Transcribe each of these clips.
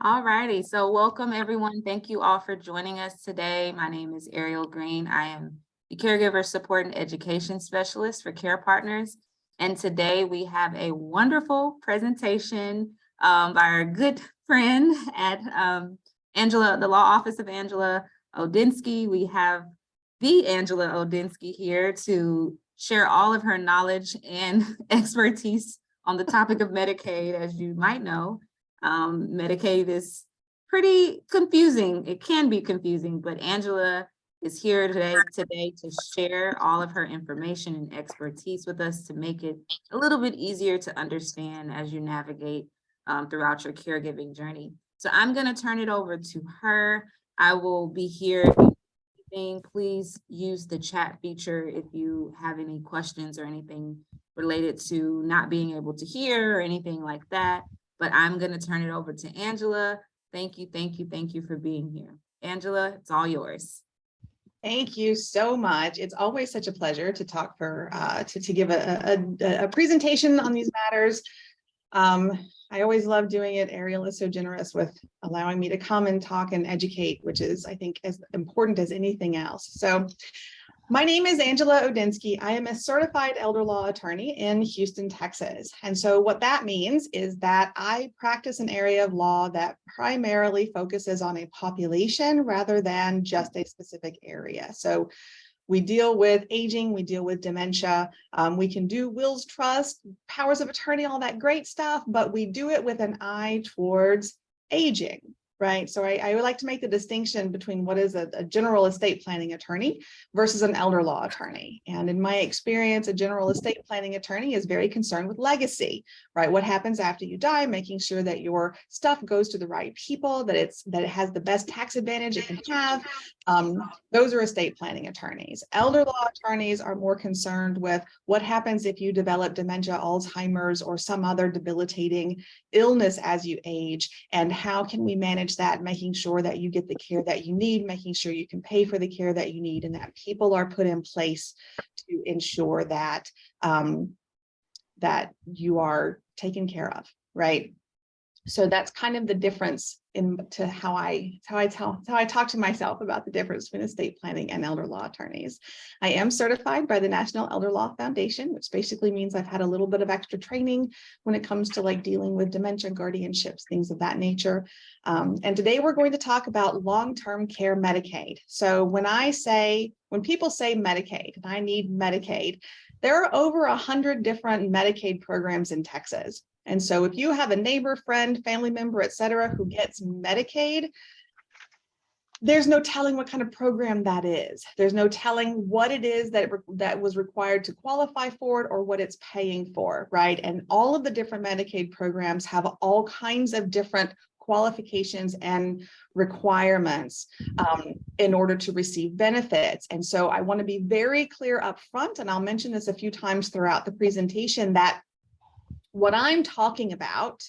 All righty, so welcome everyone. Thank you all for joining us today. My name is Ariel Green. I am the Caregiver Support and Education Specialist for Care Partners. And today we have a wonderful presentation by our good friend at the Law Office of Angela Odinsky. We have the Angela Odinsky here to share all of her knowledge and expertise on the topic of Medicaid. As you might know, Medicaid is pretty confusing. It can be confusing, but Angela is here today to share all of her information and expertise with us to make it a little bit easier to understand as you navigate throughout your caregiving journey. So I'm going to turn it over to her. I will be here. Please use the chat feature if you have any questions or anything related to not being able to hear or anything like that. But I'm going to turn it over to Angela. Thank you for being here. Angela, it's all yours. Thank you so much. It's always such a pleasure to talk to give a presentation on these matters. I always love doing it. Ariel is so generous with allowing me to come and talk and educate, which is, I think, as important as anything else. So my name is Angela Odinsky. I am a certified elder law attorney in Houston, Texas. And so what that means is that I practice an area of law that primarily focuses on a population rather than just a specific area. So we deal with aging, we deal with dementia, we can do wills, trust, powers of attorney, all that great stuff, but we do it with an eye towards aging. Right. So I would like to make the distinction between what is a general estate planning attorney versus an elder law attorney. And in my experience, a general estate planning attorney is very concerned with legacy, right? What happens after you die, making sure that your stuff goes to the right people, that it has the best tax advantage it can have. Those are estate planning attorneys. Elder law attorneys are more concerned with what happens if you develop dementia, Alzheimer's, or some other debilitating illness as you age, and how can we manage that, making sure that you get the care that you need, making sure you can pay for the care that you need, and that people are put in place to ensure that that you are taken care of, right? So that's kind of the difference to how I talk to myself about the difference between estate planning and elder law attorneys. I am certified by the National Elder Law Foundation, which basically means I've had a little bit of extra training when it comes to like dealing with dementia, guardianships, things of that nature. And today we're going to talk about long-term care Medicaid. So when people say Medicaid, and I need Medicaid, there are over 100 different Medicaid programs in Texas. And so if you have a neighbor, friend, family member, et cetera, who gets Medicaid, there's no telling what kind of program that is. There's no telling what it is that was required to qualify for it or what it's paying for, right? And all of the different Medicaid programs have all kinds of different qualifications and requirements in order to receive benefits. And so I want to be very clear up front, and I'll mention this a few times throughout the presentation, that what I'm talking about,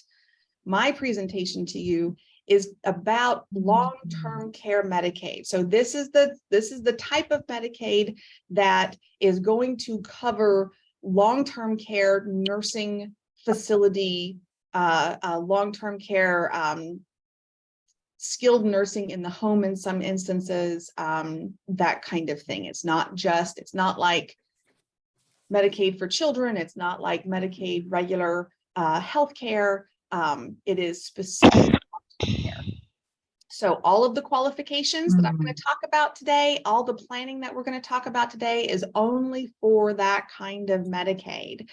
my presentation to you, is about long-term care Medicaid. So this is the type of Medicaid that is going to cover long-term care nursing facility, long-term care, skilled nursing in the home in some instances, that kind of thing. It's not like Medicaid for children. It's not like Medicaid regular healthcare. It is specific care. So all of the qualifications that I'm going to talk about today, all the planning that we're going to talk about today is only for that kind of Medicaid.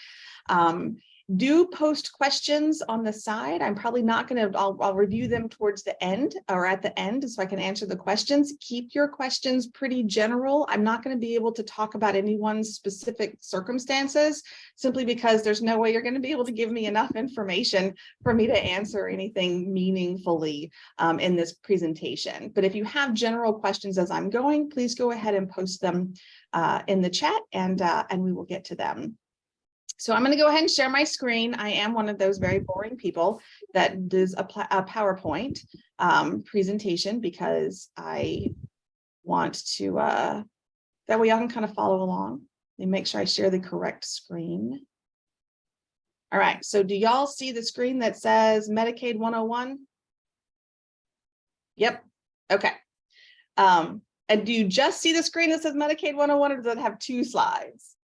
Do post questions on the side. I'm probably not going to, I'll review them towards the end or at the end so I can answer the questions. Keep your questions pretty general. I'm not going to be able to talk about anyone's specific circumstances simply because there's no way you're going to be able to give me enough information for me to answer anything meaningfully in this presentation. But if you have general questions as I'm going, please go ahead and post them in the chat and we will get to them. So I'm going to go ahead and share my screen. I am one of those very boring people that does a PowerPoint presentation because I want to, that way y'all can kind of follow along and make sure I share the correct screen. All right, so do y'all see the screen that says Medicaid 101? Yep, okay. And do you just see the screen that says Medicaid 101, or does it have 2 slides?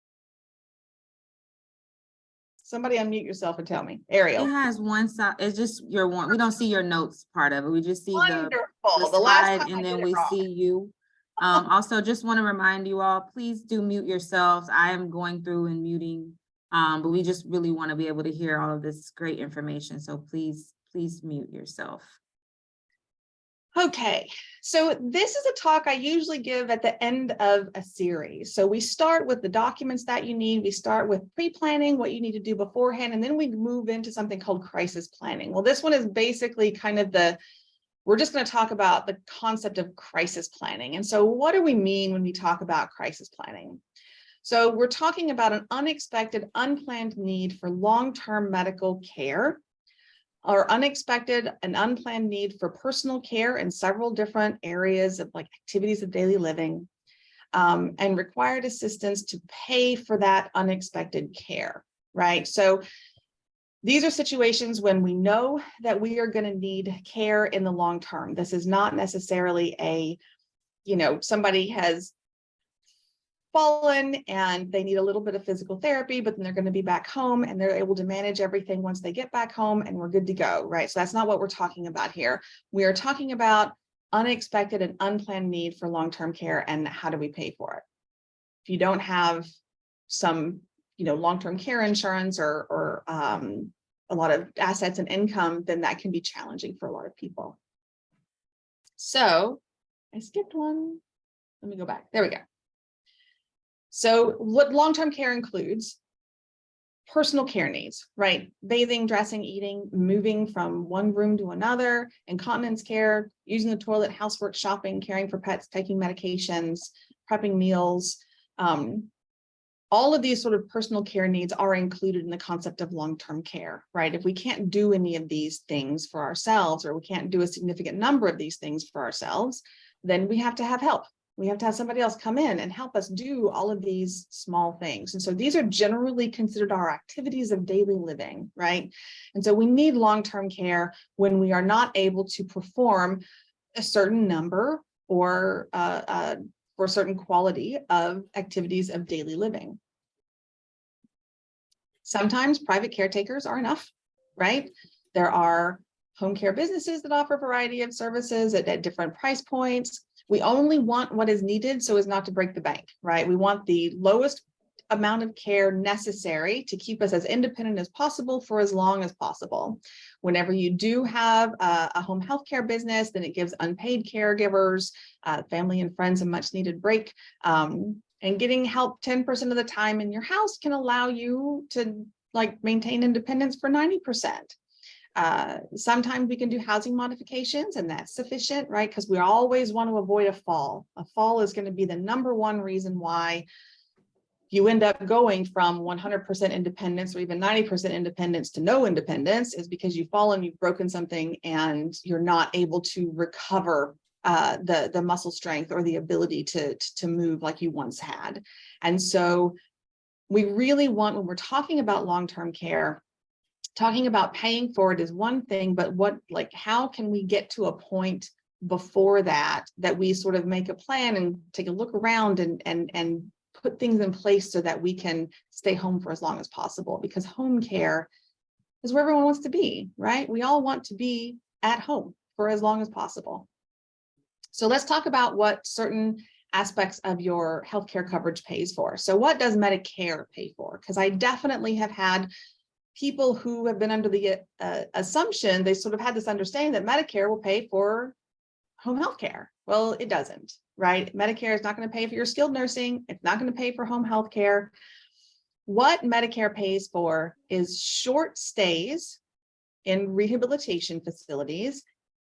Somebody unmute yourself and tell me. Ariel. It has one side, it's just your one, we don't see your notes part of it. We just see the Wonderful. The last slide time I and did then it we wrong. see you. Also just want to remind you all, please do mute yourselves. I am going through and muting, but we just really want to be able to hear all of this great information. So please mute yourself. Okay, so this is a talk I usually give at the end of a series. So we start with the documents that you need. We start with pre-planning, what you need to do beforehand, and then we move into something called crisis planning. Well, this one is basically kind of we're just going to talk about the concept of crisis planning. And so what do we mean when we talk about crisis planning? So we're talking about an unexpected, unplanned need for long-term medical care, or unexpected and unplanned need for personal care in several different areas of like activities of daily living, and required assistance to pay for that unexpected care, right? So these are situations when we know that we are going to need care in the long term. This is not necessarily somebody has fallen and they need a little bit of physical therapy, but then they're going to be back home and they're able to manage everything once they get back home and we're good to go, right? So that's not what we're talking about here. We are talking about unexpected and unplanned need for long-term care, and how do we pay for it? If you don't have some, long-term care insurance or a lot of assets and income, then that can be challenging for a lot of people. So I skipped one. Let me go back. There we go. So what long-term care includes: personal care needs, right? Bathing, dressing, eating, moving from one room to another, incontinence care, using the toilet, housework, shopping, caring for pets, taking medications, prepping meals. All of these sort of personal care needs are included in the concept of long-term care, right? If we can't do any of these things for ourselves, or we can't do a significant number of these things for ourselves, then we have to have help. We have to have somebody else come in and help us do all of these small things. And so these are generally considered our activities of daily living, right? And so we need long-term care when we are not able to perform a certain number or for a certain quality of activities of daily living. Sometimes private caretakers are enough, right? There are home care businesses that offer a variety of services at different price points. We only want what is needed so as not to break the bank, right? We want the lowest amount of care necessary to keep us as independent as possible for as long as possible. Whenever you do have a home health care business, then it gives unpaid caregivers, family and friends a much needed break. And getting help 10% of the time in your house can allow you to maintain independence for 90%. Sometimes we can do housing modifications, and that's sufficient, right? Because we always want to avoid a fall. A fall is going to be the #1 reason why you end up going from 100% independence or even 90% independence to no independence, is because you've fallen, you've broken something, and you're not able to recover the muscle strength or the ability to move like you once had. And so we really want, when we're talking about long-term care, talking about paying for it is one thing, but how can we get to a point before that we sort of make a plan and take a look around and put things in place so that we can stay home for as long as possible? Because home care is where everyone wants to be, right? We all want to be at home for as long as possible. So let's talk about what certain aspects of your healthcare coverage pays for. So what does Medicare pay for? Because I definitely have had people who have been under the assumption, they sort of had this understanding that Medicare will pay for home health care. Well, it doesn't, right? Medicare is not going to pay for your skilled nursing. It's not going to pay for home health care. What Medicare pays for is short stays in rehabilitation facilities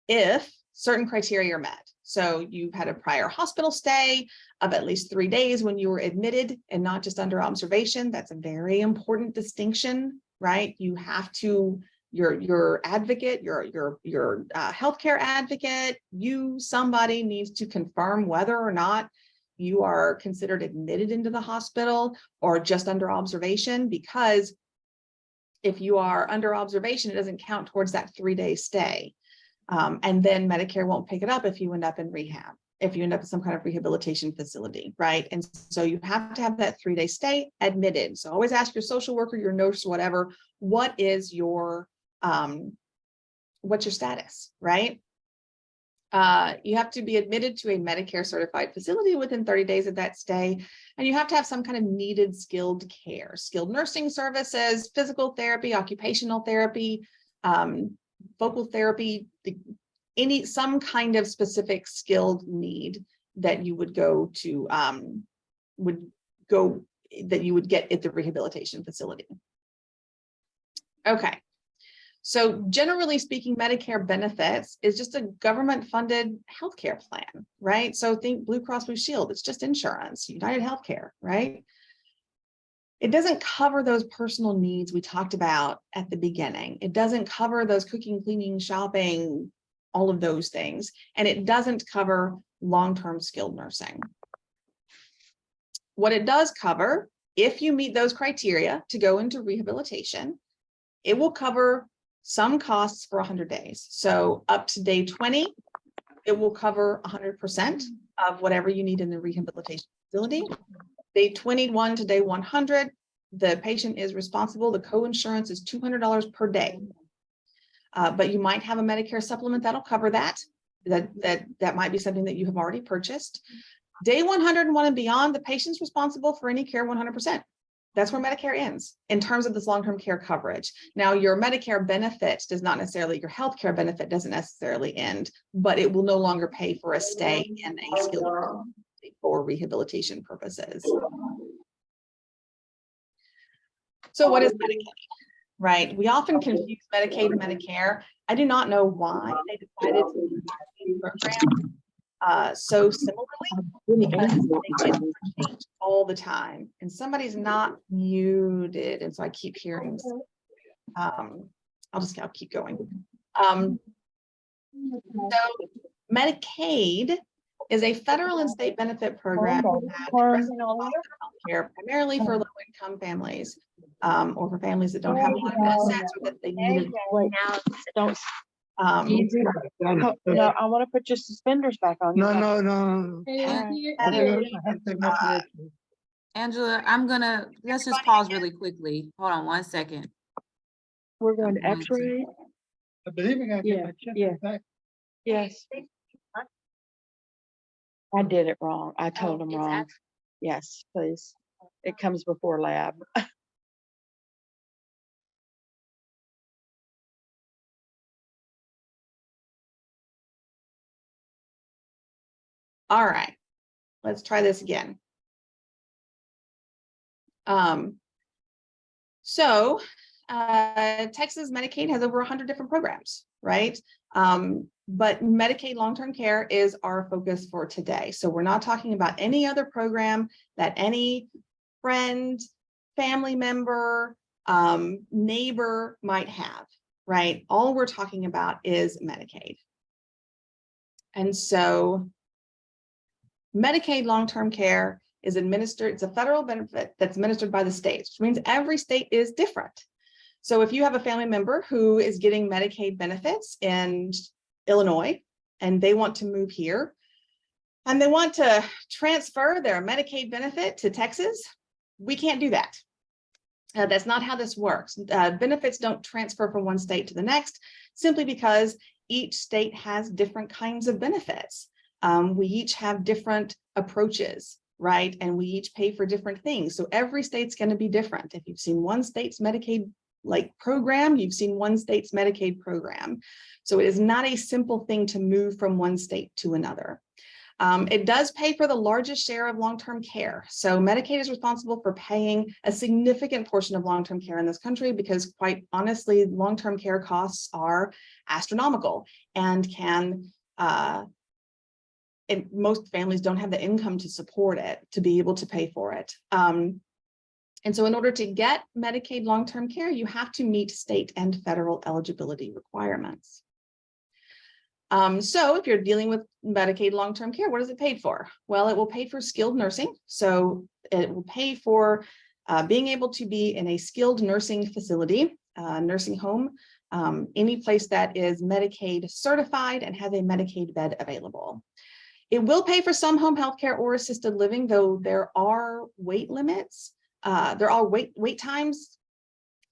if certain criteria are met. So you've had a prior hospital stay of at least 3 days when you were admitted and not just under observation. That's a very important distinction, right? You have to, your advocate, your healthcare advocate, somebody needs to confirm whether or not you are considered admitted into the hospital or just under observation, because If you are under observation, it doesn't count towards that 3-day stay. And then Medicare won't pick it up if you end up in rehab, if you end up in some kind of rehabilitation facility, right? And so you have to have that 3-day stay admitted. So always ask your social worker, your nurse, whatever, what is your, what's your status, right? You have to be admitted to a Medicare certified facility within 30 days of that stay. And you have to have some kind of needed skilled care, skilled nursing services, physical therapy, occupational therapy, vocal therapy, some kind of specific skilled need that you would go to, that you would get at the rehabilitation facility. Okay. So generally speaking, Medicare benefits is just a government-funded healthcare plan, right? So think Blue Cross Blue Shield, it's just insurance, United Healthcare, right? It doesn't cover those personal needs we talked about at the beginning. It doesn't cover those cooking, cleaning, shopping, all of those things. And it doesn't cover long-term skilled nursing. What it does cover, if you meet those criteria to go into rehabilitation, it will cover some costs for 100 days. So up to day 20, it will cover 100% of whatever you need in the rehabilitation facility. Day 21 to day 100, the patient is responsible. The co-insurance is $200 per day. But you might have a Medicare supplement that'll cover that. That might be something that you have already purchased. Day 101 and beyond, the patient's responsible for any care 100%. That's where Medicare ends in terms of this long-term care coverage. Now, your Medicare benefit does not necessarily, your healthcare benefit doesn't necessarily end, but it will no longer pay for a stay in a skilled facility for rehabilitation purposes. So what is Medicaid? Right? We often confuse Medicaid and Medicare. I do not know why they decided to do these programs so similarly, because they get changed all the time. And somebody's not muted, and so I keep hearing. I'll keep going. So Medicaid is a federal and state benefit program that addresses healthcare primarily for low-income families, or for families that don't have a lot of assets or that they need it. Now, don't. No, I want to put your suspenders back on. no. Angela, let's just pause really quickly. Hold on 1 second. We're going to I'm going to- X-ray. I believe I Yeah, get my check yeah. back. Yes. I did it wrong. I told them it's wrong. Yes, please. It comes before lab. All right, let's try this again. Texas Medicaid has over 100 different programs, right? But Medicaid long-term care is our focus for today. So we're not talking about any other program that any friend, family member, neighbor might have, right? All we're talking about is Medicaid. And so Medicaid long-term care is administered, it's a federal benefit that's administered by the states, which means every state is different. So if you have a family member who is getting Medicaid benefits in Illinois and they want to move here and they want to transfer their Medicaid benefit to Texas, we can't do that. That's not how this works. Benefits don't transfer from one state to the next simply because each state has different kinds of benefits. We each have different approaches, right? And we each pay for different things. So every state's going to be different. If you've seen one state's Medicaid program, you've seen one state's Medicaid program. So it is not a simple thing to move from one state to another. It does pay for the largest share of long-term care. So Medicaid is responsible for paying a significant portion of long-term care in this country because, quite honestly, long-term care costs are astronomical and can and most families don't have the income to support it, to be able to pay for it. And so in order to get Medicaid long-term care, you have to meet state and federal eligibility requirements. So if you're dealing with Medicaid long-term care, what is it paid for? Well, it will pay for skilled nursing. So it will pay for being able to be in a skilled nursing facility nursing home, any place that is Medicaid certified and has a Medicaid bed available. It will pay for some home health care or assisted living, though there are wait limits. There are wait times,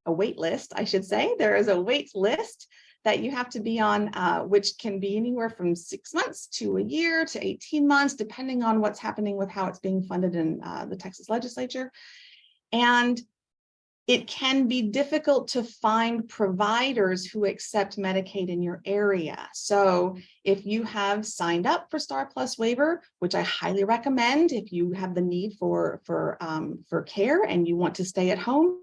a wait list, I should say. There is a wait list that you have to be on, which can be anywhere from 6 months to a year to 18 months, depending on what's happening with how it's being funded in the Texas legislature. And it can be difficult to find providers who accept Medicaid in your area. So if you have signed up for Star Plus waiver, which I highly recommend if you have the need for care and you want to stay at home,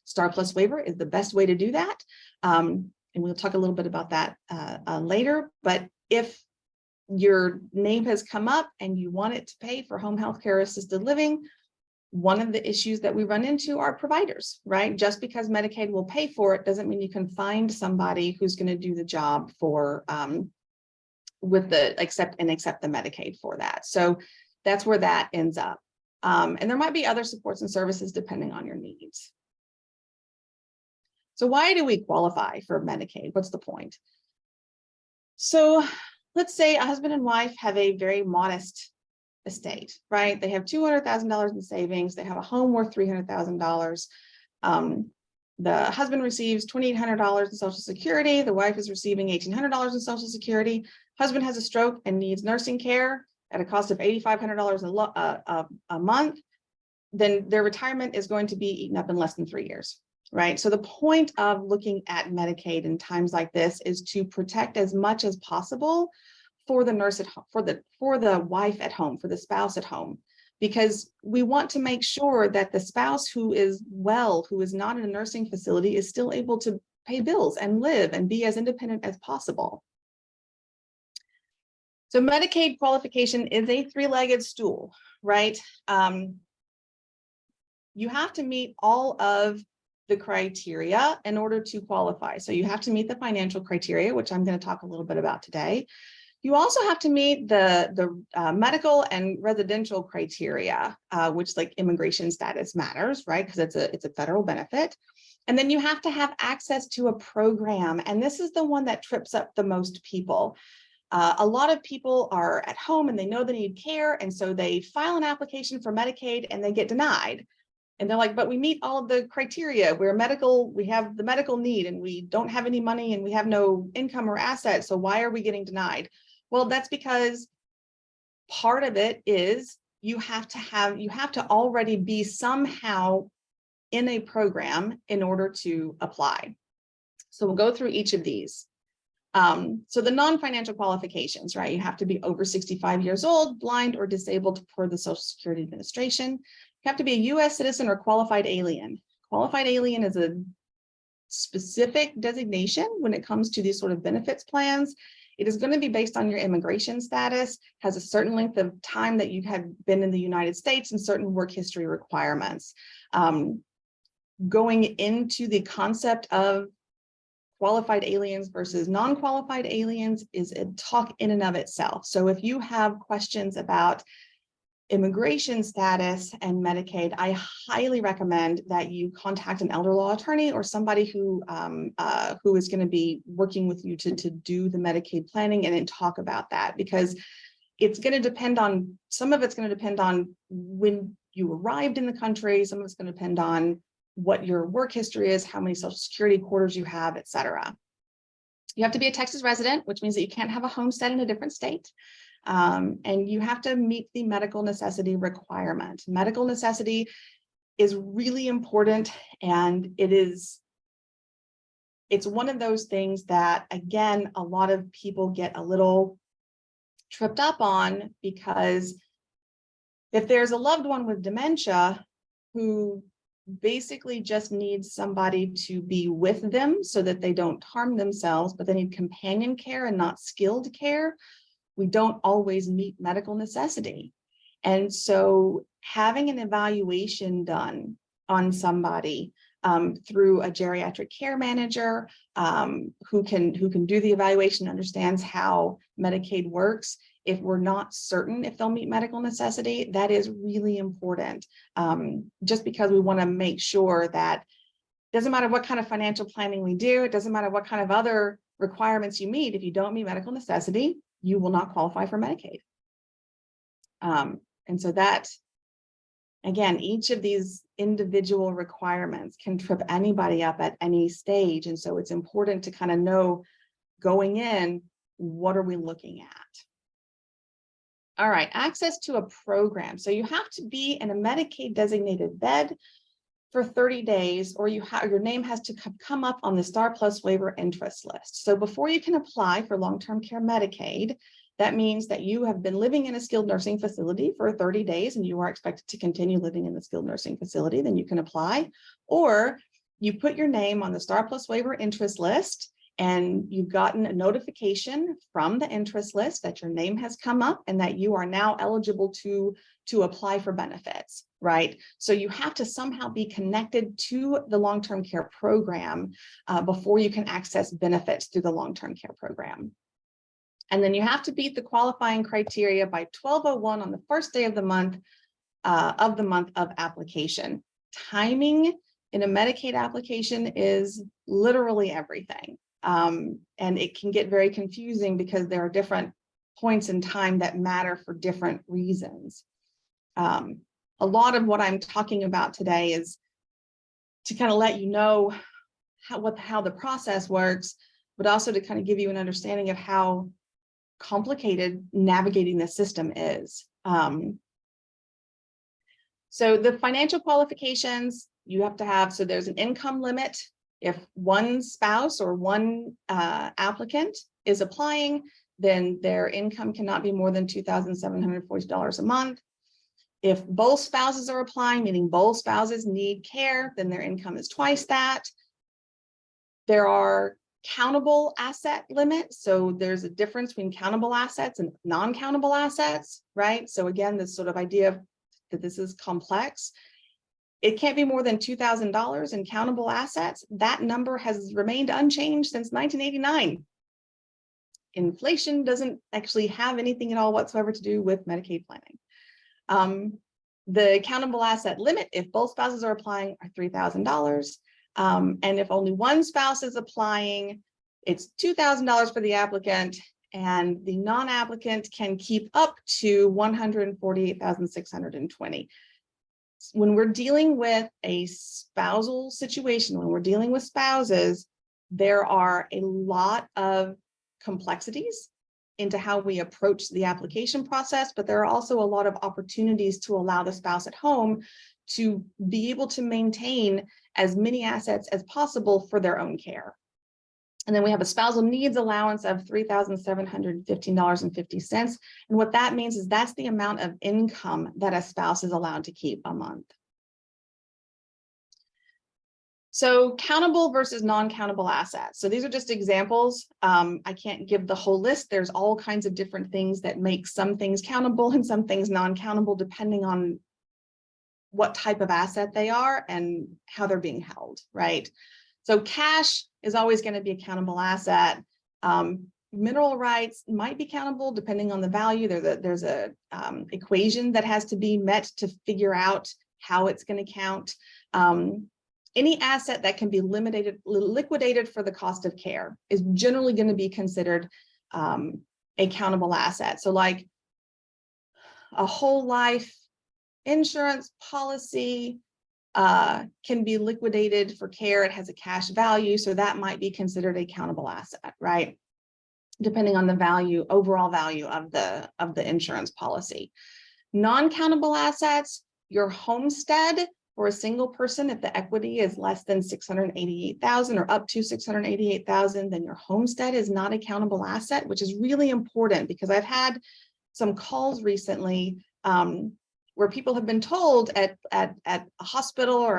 Star Plus waiver is the best way to do that. And we'll talk a little bit about that later. But if your name has come up and you want it to pay for home health care assisted living, one of the issues that we run into are providers, right? Just because Medicaid will pay for it doesn't mean you can find somebody who's going to do the job for with the accept the Medicaid for that. So that's where that ends up. And there might be other supports and services depending on your needs. So why do we qualify for Medicaid? What's the point? So let's say a husband and wife have a very modest estate, right? They have $200,000 in savings. They have a home worth $300,000. The husband receives $2,800 in Social Security. The wife is receiving $1,800 in Social Security. Husband has a stroke and needs nursing care at a cost of $8,500 a month. Then their retirement is going to be eaten up in less than 3 years, right? So the point of looking at Medicaid in times like this is to protect as much as possible for the nurse at home, for the wife at home, for the spouse at home, because we want to make sure that the spouse who is well, who is not in a nursing facility, is still able to pay bills and live and be as independent as possible. So Medicaid qualification is a three-legged stool, right? You have to meet all of the criteria in order to qualify. So you have to meet the financial criteria, which I'm going to talk a little bit about today. You also have to meet the medical and residential criteria, which like immigration status matters, right? Because it's a federal benefit. And then you have to have access to a program. And this is the one that trips up the most people. A lot of people are at home and they know they need care. And so they file an application for Medicaid and they get denied. And they're like, but we meet all of the criteria. We have the medical need and we don't have any money and we have no income or assets. So why are we getting denied? Well, that's because part of it is you have to already be somehow in a program in order to apply. So we'll go through each of these. So the non-financial qualifications, right? You have to be over 65 years old, blind or disabled per the Social Security Administration. You have to be a U.S. citizen or qualified alien. Qualified alien is a specific designation when it comes to these sort of benefits plans. It is going to be based on your immigration status, has a certain length of time that you have been in the United States and certain work history requirements. Going into the concept of qualified aliens versus non-qualified aliens is a talk in and of itself. So if you have questions about immigration status and Medicaid, I highly recommend that you contact an elder law attorney or somebody who is going to be working with you to do the Medicaid planning and then talk about that, because it's going to depend on, some of it's going to depend on when you arrived in the country, some of it's going to depend on what your work history is, how many Social Security quarters you have, et cetera. You have to be a Texas resident, which means that you can't have a homestead in a different state. And you have to meet the medical necessity requirement. Medical necessity is really important, and it's one of those things that, again, a lot of people get a little tripped up on, because if there's a loved one with dementia who basically just needs somebody to be with them so that they don't harm themselves, but they need companion care and not skilled care, we don't always meet medical necessity. And so having an evaluation done on somebody through a geriatric care manager who can do the evaluation, understands how Medicaid works. If we're not certain if they'll meet medical necessity, that is really important, just because we want to make sure that Doesn't matter what kind of financial planning we do. It doesn't matter what kind of other requirements you meet. If you don't meet medical necessity, you will not qualify for Medicaid. And so that, again, each of these individual requirements can trip anybody up at any stage. And so it's important to kind of know going in, what are we looking at? All right, access to a program. So you have to be in a Medicaid designated bed for 30 days, or your name has to come up on the STAR Plus waiver interest list. So before you can apply for long-term care Medicaid, that means that you have been living in a skilled nursing facility for 30 days and you are expected to continue living in the skilled nursing facility, then you can apply. Or you put your name on the STAR Plus waiver interest list and you've gotten a notification from the interest list that your name has come up and that you are now eligible to apply for benefits, right? So you have to somehow be connected to the long-term care program before you can access benefits through the long-term care program. And then you have to beat the qualifying criteria by 12/01 on the first day of the month of application. Timing in a Medicaid application is literally everything. And it can get very confusing because there are different points in time that matter for different reasons. A lot of what I'm talking about today is to kind of let you know how the process works, but also to kind of give you an understanding of how complicated navigating the system is. So the financial qualifications you have to have, so there's an income limit. If one spouse or one applicant is applying, then their income cannot be more than $2,740 a month. If both spouses are applying, meaning both spouses need care, then their income is twice that. There are countable asset limits. So there's a difference between countable assets and non-countable assets, right? So again, this sort of idea that this is complex. It can't be more than $2,000 in countable assets. That number has remained unchanged since 1989. Inflation doesn't actually have anything at all whatsoever to do with Medicaid planning. The countable asset limit, if both spouses are applying, are $3,000. And if only one spouse is applying, it's $2,000 for the applicant, and the non-applicant can keep up to $148,620. When we're dealing with a spousal situation, when we're dealing with spouses, there are a lot of complexities into how we approach the application process, but there are also a lot of opportunities to allow the spouse at home to be able to maintain as many assets as possible for their own care. And then we have a spousal needs allowance of $3,715.50. And what that means is that's the amount of income that a spouse is allowed to keep a month. So countable versus non-countable assets. So these are just examples. I can't give the whole list. There's all kinds of different things that make some things countable and some things non-countable, depending on what type of asset they are and how they're being held, right? So cash is always going to be a countable asset. Mineral rights might be countable depending on the value. There's a equation that has to be met to figure out how it's going to count. Any asset that can be liquidated for the cost of care is generally going to be considered a countable asset. So like a whole life insurance policy can be liquidated for care. It has a cash value, so that might be considered a countable asset, right? Depending on the value, overall value of the insurance policy. Non-countable assets, your homestead for a single person, if the equity is less than $688,000 or up to $688,000, then your homestead is not a countable asset, which is really important because I've had some calls recently where people have been told at a hospital or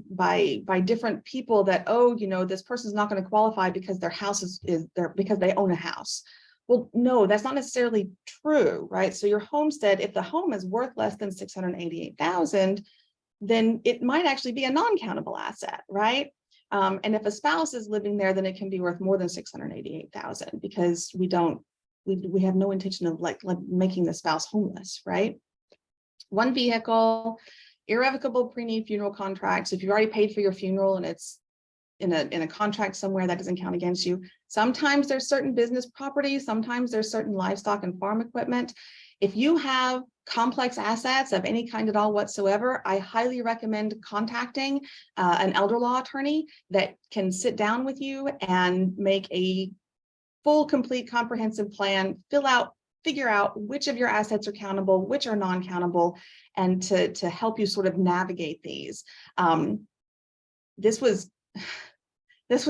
by different people that, oh, you know, this person's not going to qualify because their house is there because they own a house. Well, no, that's not necessarily true, right? So your homestead, if the home is worth less than $688,000, then it might actually be a non-countable asset, right? And if a spouse is living there, then it can be worth more than $688,000 because we have no intention of like making the spouse homeless, right? One vehicle, irrevocable pre-need funeral contracts. If you've already paid for your funeral and it's in a contract somewhere, that doesn't count against you. Sometimes there's certain business property, sometimes there's certain livestock and farm equipment. If you have complex assets of any kind at all whatsoever, I highly recommend contacting an elder law attorney that can sit down with you and make a full, complete, comprehensive plan, figure out which of your assets are countable, which are non-countable, and to help you sort of navigate these. This was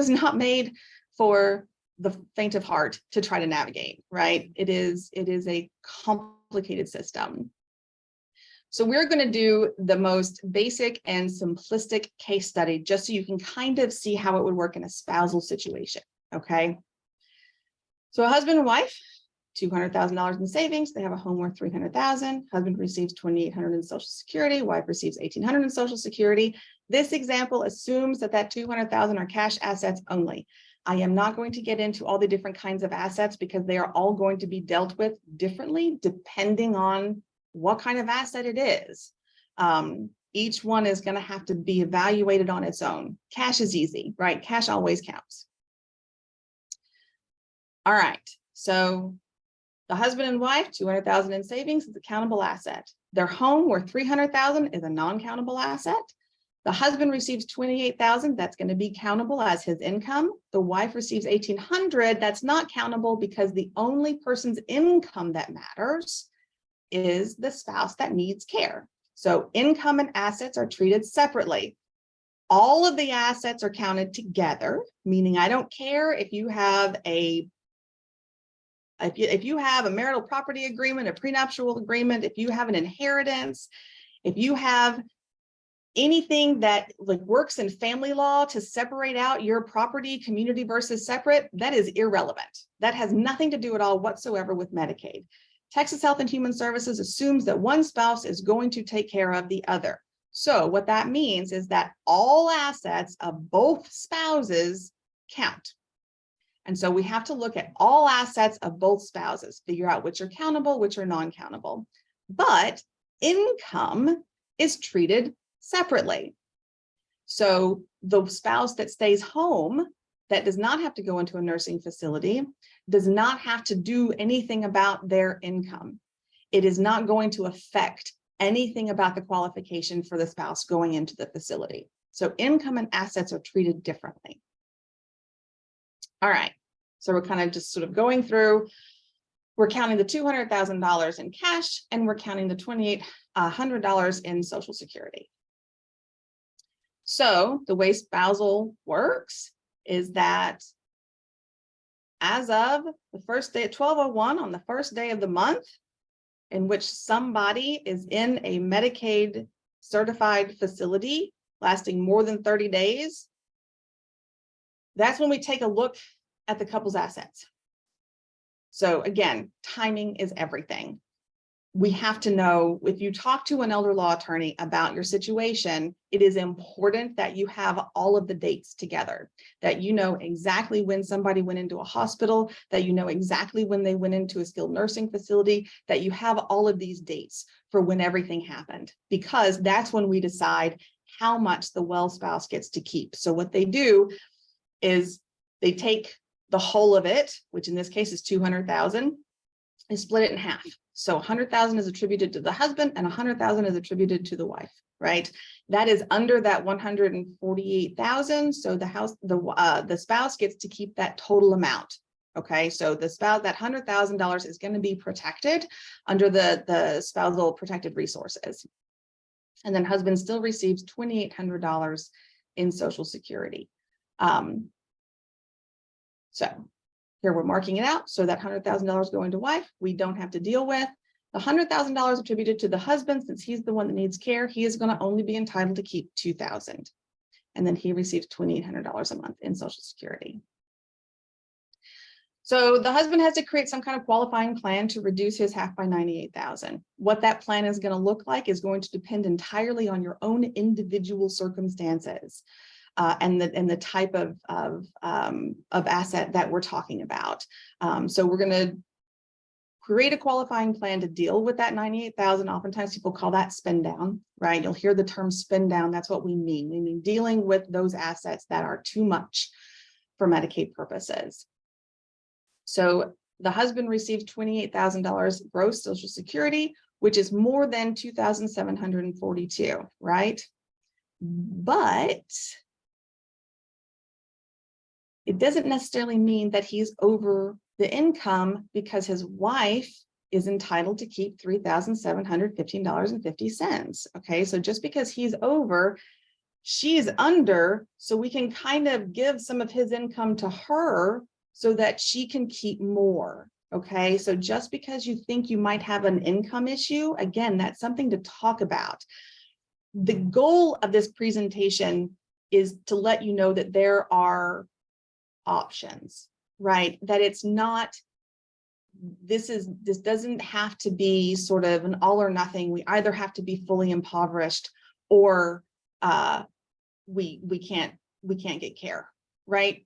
not made for the faint of heart to try to navigate, right? It is a complicated system. So we're going to do the most basic and simplistic case study, just so you can kind of see how it would work in a spousal situation, okay? So a husband and wife, $200,000 in savings. They have a home worth $300,000. Husband receives $2,800 in Social Security. Wife receives $1,800 in Social Security. This example assumes that $200,000 are cash assets only. I am not going to get into all the different kinds of assets because they are all going to be dealt with differently depending on what kind of asset it is. Each one is going to have to be evaluated on its own. Cash is easy, right? Cash always counts. All right, so the husband and wife, $200,000 in savings is a countable asset. Their home worth $300,000 is a non-countable asset. The husband receives $28,000, that's going to be countable as his income. The wife receives $1,800, that's not countable because the only person's income that matters is the spouse that needs care. So income and assets are treated separately. All of the assets are counted together, meaning I don't care if you have a marital property agreement, a prenuptial agreement, if you have an inheritance, if you have anything that works in family law to separate out your property, community versus separate, that is irrelevant. That has nothing to do at all whatsoever with Medicaid. Texas Health and Human Services assumes that one spouse is going to take care of the other. So what that means is that all assets of both spouses count. And so we have to look at all assets of both spouses, figure out which are countable, which are non-countable. But income is treated separately. So the spouse that stays home, that does not have to go into a nursing facility, does not have to do anything about their income. It is not going to affect anything about the qualification for the spouse going into the facility. So income and assets are treated differently. All right, so we're kind of just sort of going through, we're counting the $200,000 in cash and we're counting the $2,800 in Social Security. So the way spousal works is that as of the first day at 12:01 on the first day of the month in which somebody is in a Medicaid certified facility lasting more than 30 days, that's when we take a look at the couple's assets. So again, timing is everything. We have to know, if you talk to an elder law attorney about your situation, it is important that you have all of the dates together, that you know exactly when somebody went into a hospital, that you know exactly when they went into a skilled nursing facility, that you have all of these dates for when everything happened, because that's when we decide how much the well spouse gets to keep. So what they do is they take the whole of it, which in this case is $200,000, and split it in half. So $100,000 is attributed to the husband and $100,000 is attributed to the wife, right? That is under that $148,000. So the spouse gets to keep that total amount. Okay, so the spouse, that $100,000 is going to be protected under the spousal protected resources. And then husband still receives $2,800 in Social Security. So here we're marking it out. So that $100,000 going to wife, we don't have to deal with. The $100,000 attributed to the husband, since he's the one that needs care, he is going to only be entitled to keep $2,000. And then he receives $2,800 a month in Social Security. So the husband has to create some kind of qualifying plan to reduce his half by $98,000. What that plan is going to look like is going to depend entirely on your own individual circumstances. And the type of asset that we're talking about. So we're going to create a qualifying plan to deal with that 98,000. Oftentimes people call that spend down, right? You'll hear the term spend down. That's what we mean. We mean dealing with those assets that are too much for Medicaid purposes. So the husband receives $28,000 gross Social Security, which is more than 2,742, right? But it doesn't necessarily mean that he's over the income, because his wife is entitled to keep $3,715.50. Okay, so just because he's over, she's under, so we can kind of give some of his income to her so that she can keep more. Okay, so just because you think you might have an income issue, again, that's something to talk about. The goal of this presentation is to let you know that there are options, right? That it's not, this doesn't have to be sort of an all or nothing. We either have to be fully impoverished or we can't get care, right?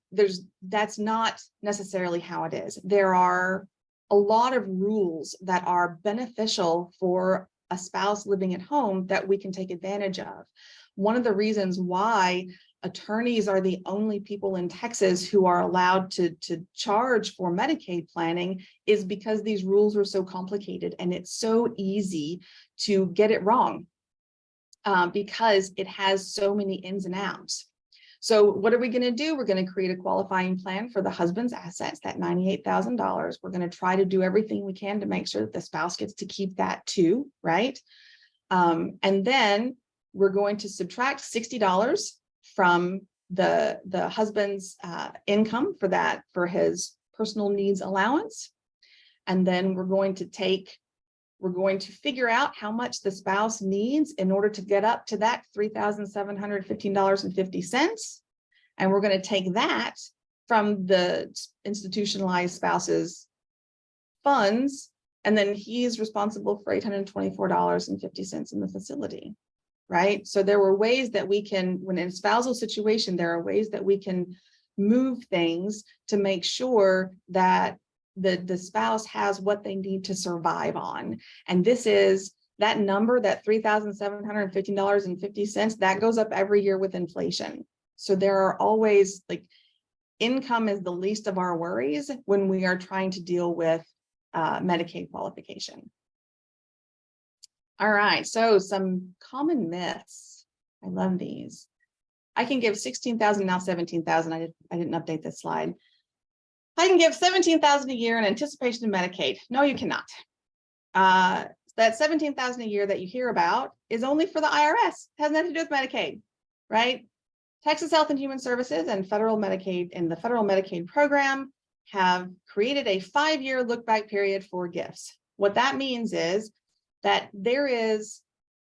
That's not necessarily how it is. There are a lot of rules that are beneficial for a spouse living at home that we can take advantage of. One of the reasons why attorneys are the only people in Texas who are allowed to charge for Medicaid planning is because these rules are so complicated, and it's so easy to get it wrong because it has so many ins and outs. So what are we going to do? We're going to create a qualifying plan for the husband's assets, that $98,000. We're going to try to do everything we can to make sure that the spouse gets to keep that too, right? And then we're going to subtract $60 from the husband's income for his personal needs allowance. And then we're going to figure out how much the spouse needs in order to get up to that $3,715.50. And we're going to take that from the institutionalized spouse's funds, and then he's responsible for $824.50 in the facility. Right? So there were ways that we can, when in a spousal situation, there are ways that we can move things to make sure that the spouse has what they need to survive on. And this is that number, that $3,715.50, that goes up every year with inflation. So there are always, like, income is the least of our worries when we are trying to deal with Medicaid qualification. All right, so some common myths. I love these. I can give 16,000, now 17,000. I didn't update this slide. I can give 17,000 a year in anticipation of Medicaid. No, you cannot. That 17,000 a year that you hear about is only for the IRS. It has nothing to do with Medicaid, right? Texas Health and Human Services and federal Medicaid and the federal Medicaid program have created a 5-year look back period for gifts. What that means is that there is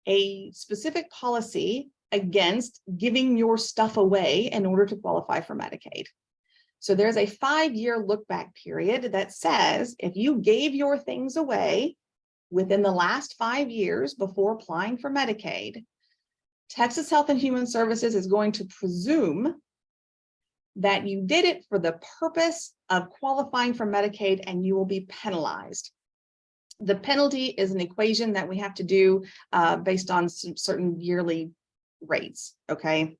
a specific policy against giving your stuff away in order to qualify for Medicaid. So there's a 5-year look back period that says if you gave your things away within the last 5 years before applying for Medicaid, Texas Health and Human Services is going to presume that you did it for the purpose of qualifying for Medicaid, and you will be penalized. The penalty is an equation that we have to do based on some certain yearly rates, okay?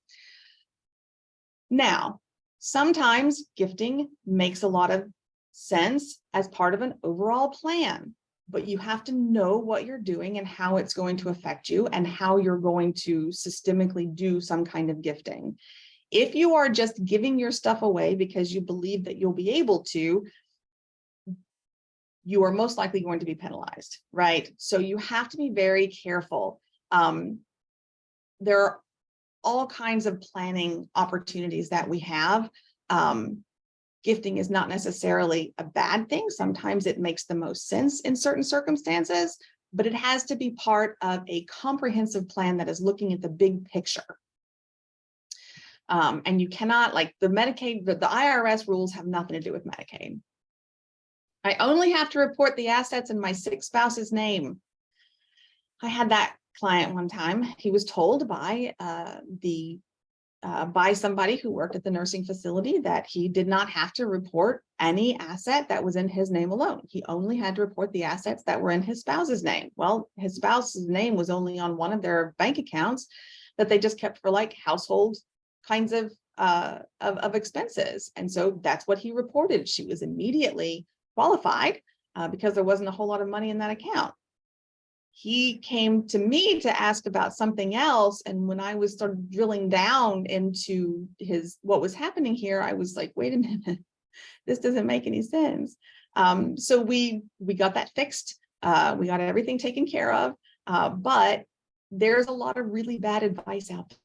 Now, sometimes gifting makes a lot of sense as part of an overall plan, but you have to know what you're doing and how it's going to affect you and how you're going to systemically do some kind of gifting. If you are just giving your stuff away because you believe that you'll be able to, you are most likely going to be penalized, right? So you have to be very careful. There are all kinds of planning opportunities that we have. Gifting is not necessarily a bad thing. Sometimes it makes the most sense in certain circumstances, but it has to be part of a comprehensive plan that is looking at the big picture. And you cannot, like the Medicaid, the IRS rules have nothing to do with Medicaid. I only have to report the assets in my sick spouse's name. I had that client one time. He was told by the by somebody who worked at the nursing facility that he did not have to report any asset that was in his name alone. He only had to report the assets that were in his spouse's name. Well, his spouse's name was only on one of their bank accounts that they just kept for like household kinds of expenses. And so that's what he reported. She was immediately qualified because there wasn't a whole lot of money in that account. He came to me to ask about something else. And when I was started drilling down into what was happening here, I was like, wait a minute, this doesn't make any sense. So we got that fixed. We got everything taken care of. But there's a lot of really bad advice out there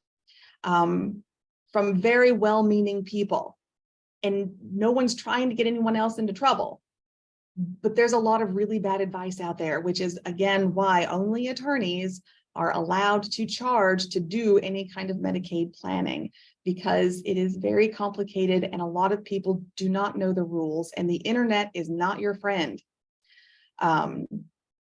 from very well-meaning people. And no one's trying to get anyone else into trouble. But there's a lot of really bad advice out there, which is, again, why only attorneys are allowed to charge to do any kind of Medicaid planning, because it is very complicated and a lot of people do not know the rules, and the internet is not your friend.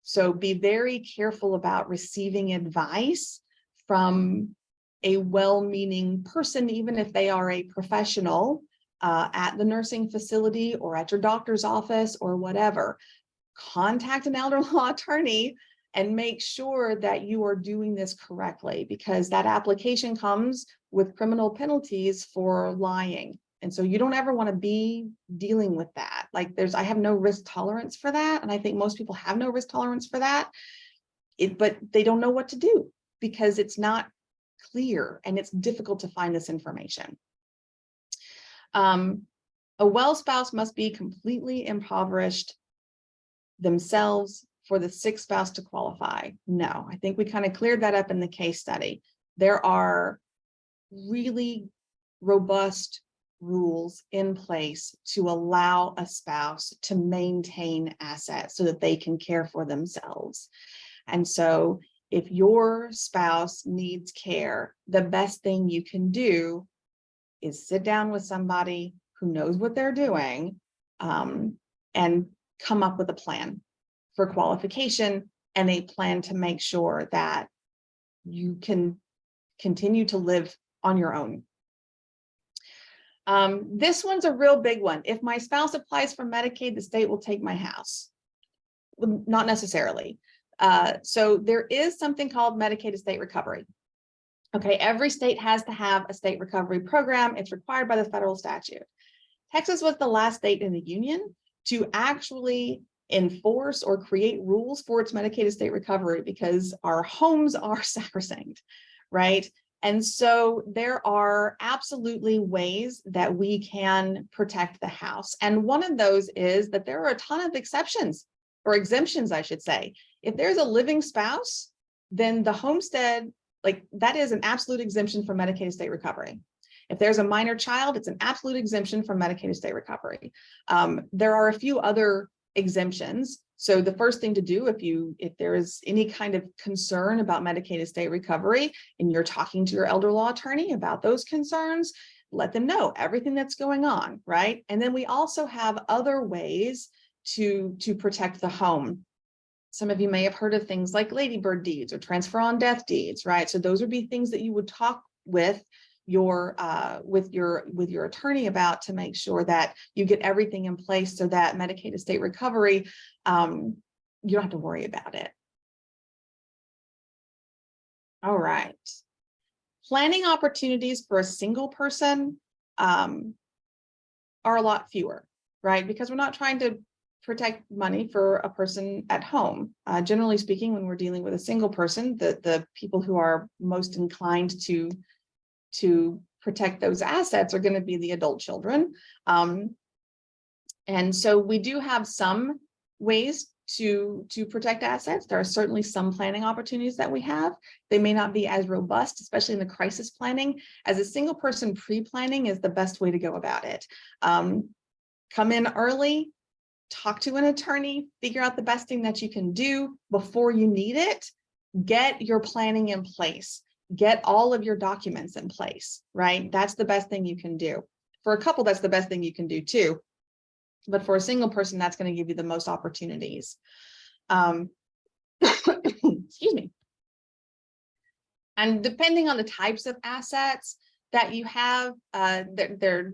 So be very careful about receiving advice from a well-meaning person, even if they are a professional at the nursing facility or at your doctor's office or whatever. Contact an elder law attorney and make sure that you are doing this correctly, because that application comes with criminal penalties for lying. And so you don't ever want to be dealing with that. Like I have no risk tolerance for that. And I think most people have no risk tolerance for that. But they don't know what to do because it's not clear and it's difficult to find this information. A well spouse must be completely impoverished themselves for the sick spouse to qualify. No, I think we kind of cleared that up in the case study. There are really robust rules in place to allow a spouse to maintain assets so that they can care for themselves. And so if your spouse needs care, the best thing you can do is sit down with somebody who knows what they're doing and come up with a plan for qualification and a plan to make sure that you can continue to live on your own. This one's a real big one. If my spouse applies for Medicaid, the state will take my house. Well, not necessarily. So there is something called Medicaid estate recovery. Okay, every state has to have a state recovery program. It's required by the federal statute. Texas was the last state in the union to actually enforce or create rules for its Medicaid estate recovery, because our homes are sacrosanct, right? And so there are absolutely ways that we can protect the house. And one of those is that there are a ton of exceptions, or exemptions, I should say. If there's a living spouse, then the homestead, like that is an absolute exemption from Medicaid estate recovery. If there's a minor child, it's an absolute exemption from Medicaid estate recovery. There are a few other exemptions. So the first thing to do, if there is any kind of concern about Medicaid estate recovery and you're talking to your elder law attorney about those concerns, let them know everything that's going on, right? And then we also have other ways to protect the home. Some of you may have heard of things like ladybird deeds or transfer on death deeds, right? So those would be things that you would talk with your attorney about to make sure that you get everything in place so that Medicaid estate recovery, you don't have to worry about it. All right. Planning opportunities for a single person are a lot fewer, right? Because we're not trying to protect money for a person at home. Generally speaking, when we're dealing with a single person, the people who are most inclined to protect those assets are going to be the adult children. And so we do have some ways to protect assets. There are certainly some planning opportunities that we have. They may not be as robust, especially in the crisis planning. As a single person, pre-planning is the best way to go about it. Come in early, talk to an attorney, figure out the best thing that you can do before you need it. Get your planning in place. Get all of your documents in place, right? That's the best thing you can do. For a couple, that's the best thing you can do too. But for a single person, that's going to give you the most opportunities. Excuse me. And depending on the types of assets, that you have, they're,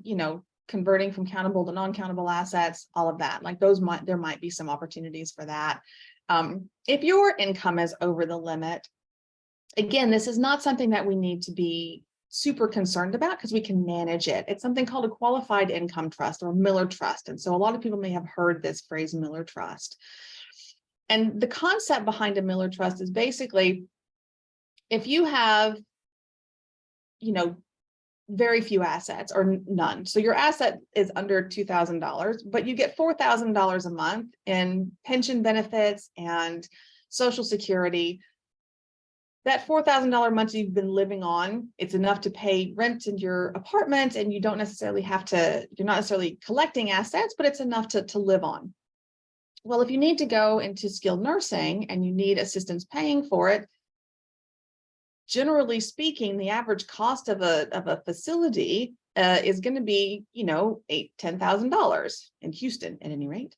converting from countable to non-countable assets, all of that, like there might be some opportunities for that. If your income is over the limit, again, this is not something that we need to be super concerned about because we can manage it. It's something called a qualified income trust or Miller Trust. And so a lot of people may have heard this phrase Miller Trust. And the concept behind a Miller Trust is basically if you have, very few assets or none. So your asset is under $2,000, but you get $4,000 a month in pension benefits and Social Security. That $4,000 a month you've been living on, it's enough to pay rent in your apartment, and you don't necessarily you're not necessarily collecting assets, but it's enough to live on. Well, if you need to go into skilled nursing and you need assistance paying for it, generally speaking, the average cost of a facility is going to be, $8,000-$10,000 in Houston at any rate.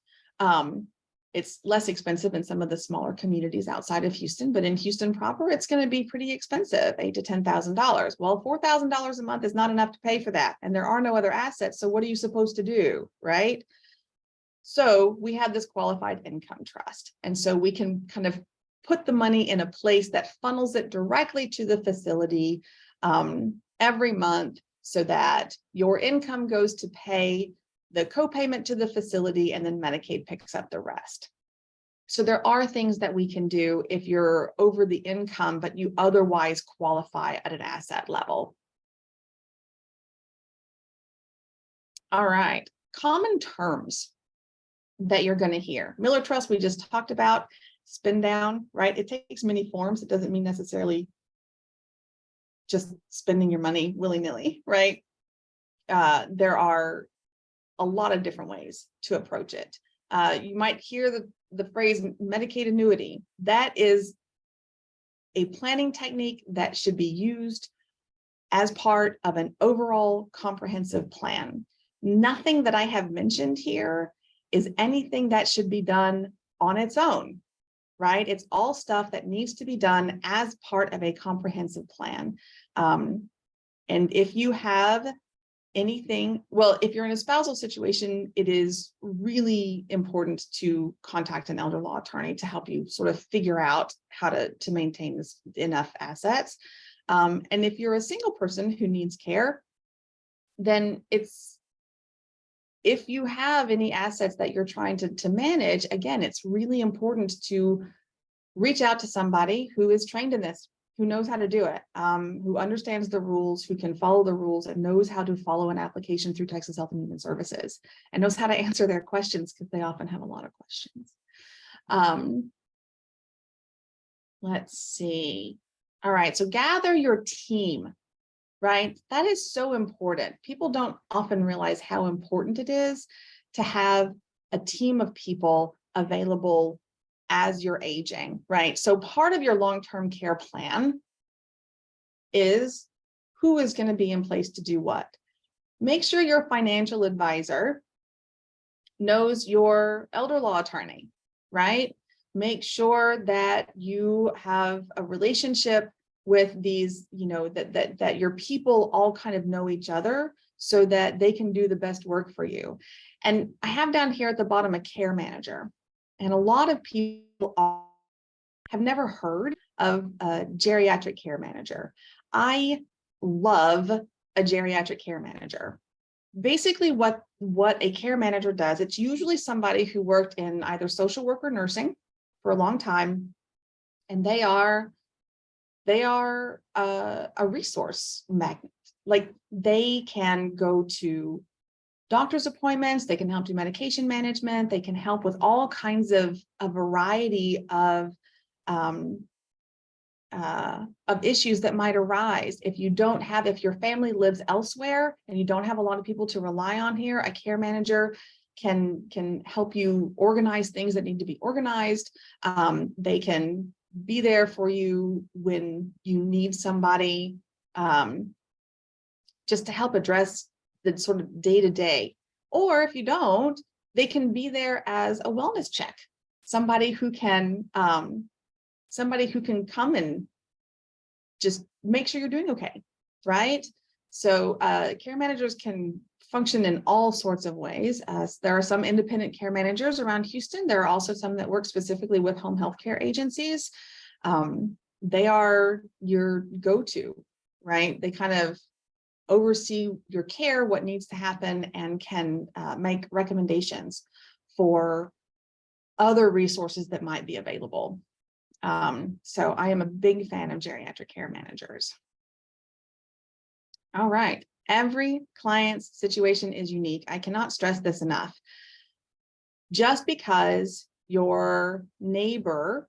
It's less expensive in some of the smaller communities outside of Houston, but in Houston proper, it's going to be pretty expensive, $8,000 to $10,000. Well, $4,000 a month is not enough to pay for that, and there are no other assets. So what are you supposed to do, right? So we have this qualified income trust, and so we can kind of put the money in a place that funnels it directly to the facility every month so that your income goes to pay the copayment to the facility, and then Medicaid picks up the rest. So there are things that we can do if you're over the income, but you otherwise qualify at an asset level. All right, common terms that you're going to hear. Miller Trust, we just talked about. Spin down, right? It takes many forms. It doesn't mean necessarily just spending your money willy-nilly, right? There are a lot of different ways to approach it. You might hear the phrase Medicaid annuity. That is a planning technique that should be used as part of an overall comprehensive plan. Nothing that I have mentioned here is anything that should be done on its own, right? It's all stuff that needs to be done as part of a comprehensive plan. And if you have anything, well, if you're in a spousal situation, it is really important to contact an elder law attorney to help you sort of figure out how to maintain enough assets. And if you're a single person who needs care, then if you have any assets that you're trying to manage, again, it's really important to reach out to somebody who is trained in this, who knows how to do it, who understands the rules, who can follow the rules, and knows how to follow an application through Texas Health and Human Services, and knows how to answer their questions because they often have a lot of questions. Let's see. All right, so gather your team. Right? That is so important. People don't often realize how important it is to have a team of people available as you're aging, right? So part of your long-term care plan is who is going to be in place to do what. Make sure your financial advisor knows your elder law attorney, right? Make sure that you have a relationship with these, that your people all kind of know each other so that they can do the best work for you. And I have down here at the bottom a care manager. And a lot of people have never heard of a geriatric care manager. I love a geriatric care manager. Basically what a care manager does, it's usually somebody who worked in either social work or nursing for a long time, and they are a resource magnet. Like they can go to doctor's appointments, they can help do medication management, they can help with all kinds of a variety of issues that might arise. If your family lives elsewhere and you don't have a lot of people to rely on here, a care manager can help you organize things that need to be organized. They can be there for you when you need somebody, just to help address the sort of day-to-day. Or if you don't, they can be there as a wellness check, somebody who can come and just make sure you're doing okay, right? So care managers can function in all sorts of ways. There are some independent care managers around Houston. There are also some that work specifically with home health care agencies. They are your go-to, right? They kind of oversee your care, what needs to happen, and can make recommendations for other resources that might be available. So I am a big fan of geriatric care managers. All right. Every client's situation is unique. I cannot stress this enough. Just because your neighbor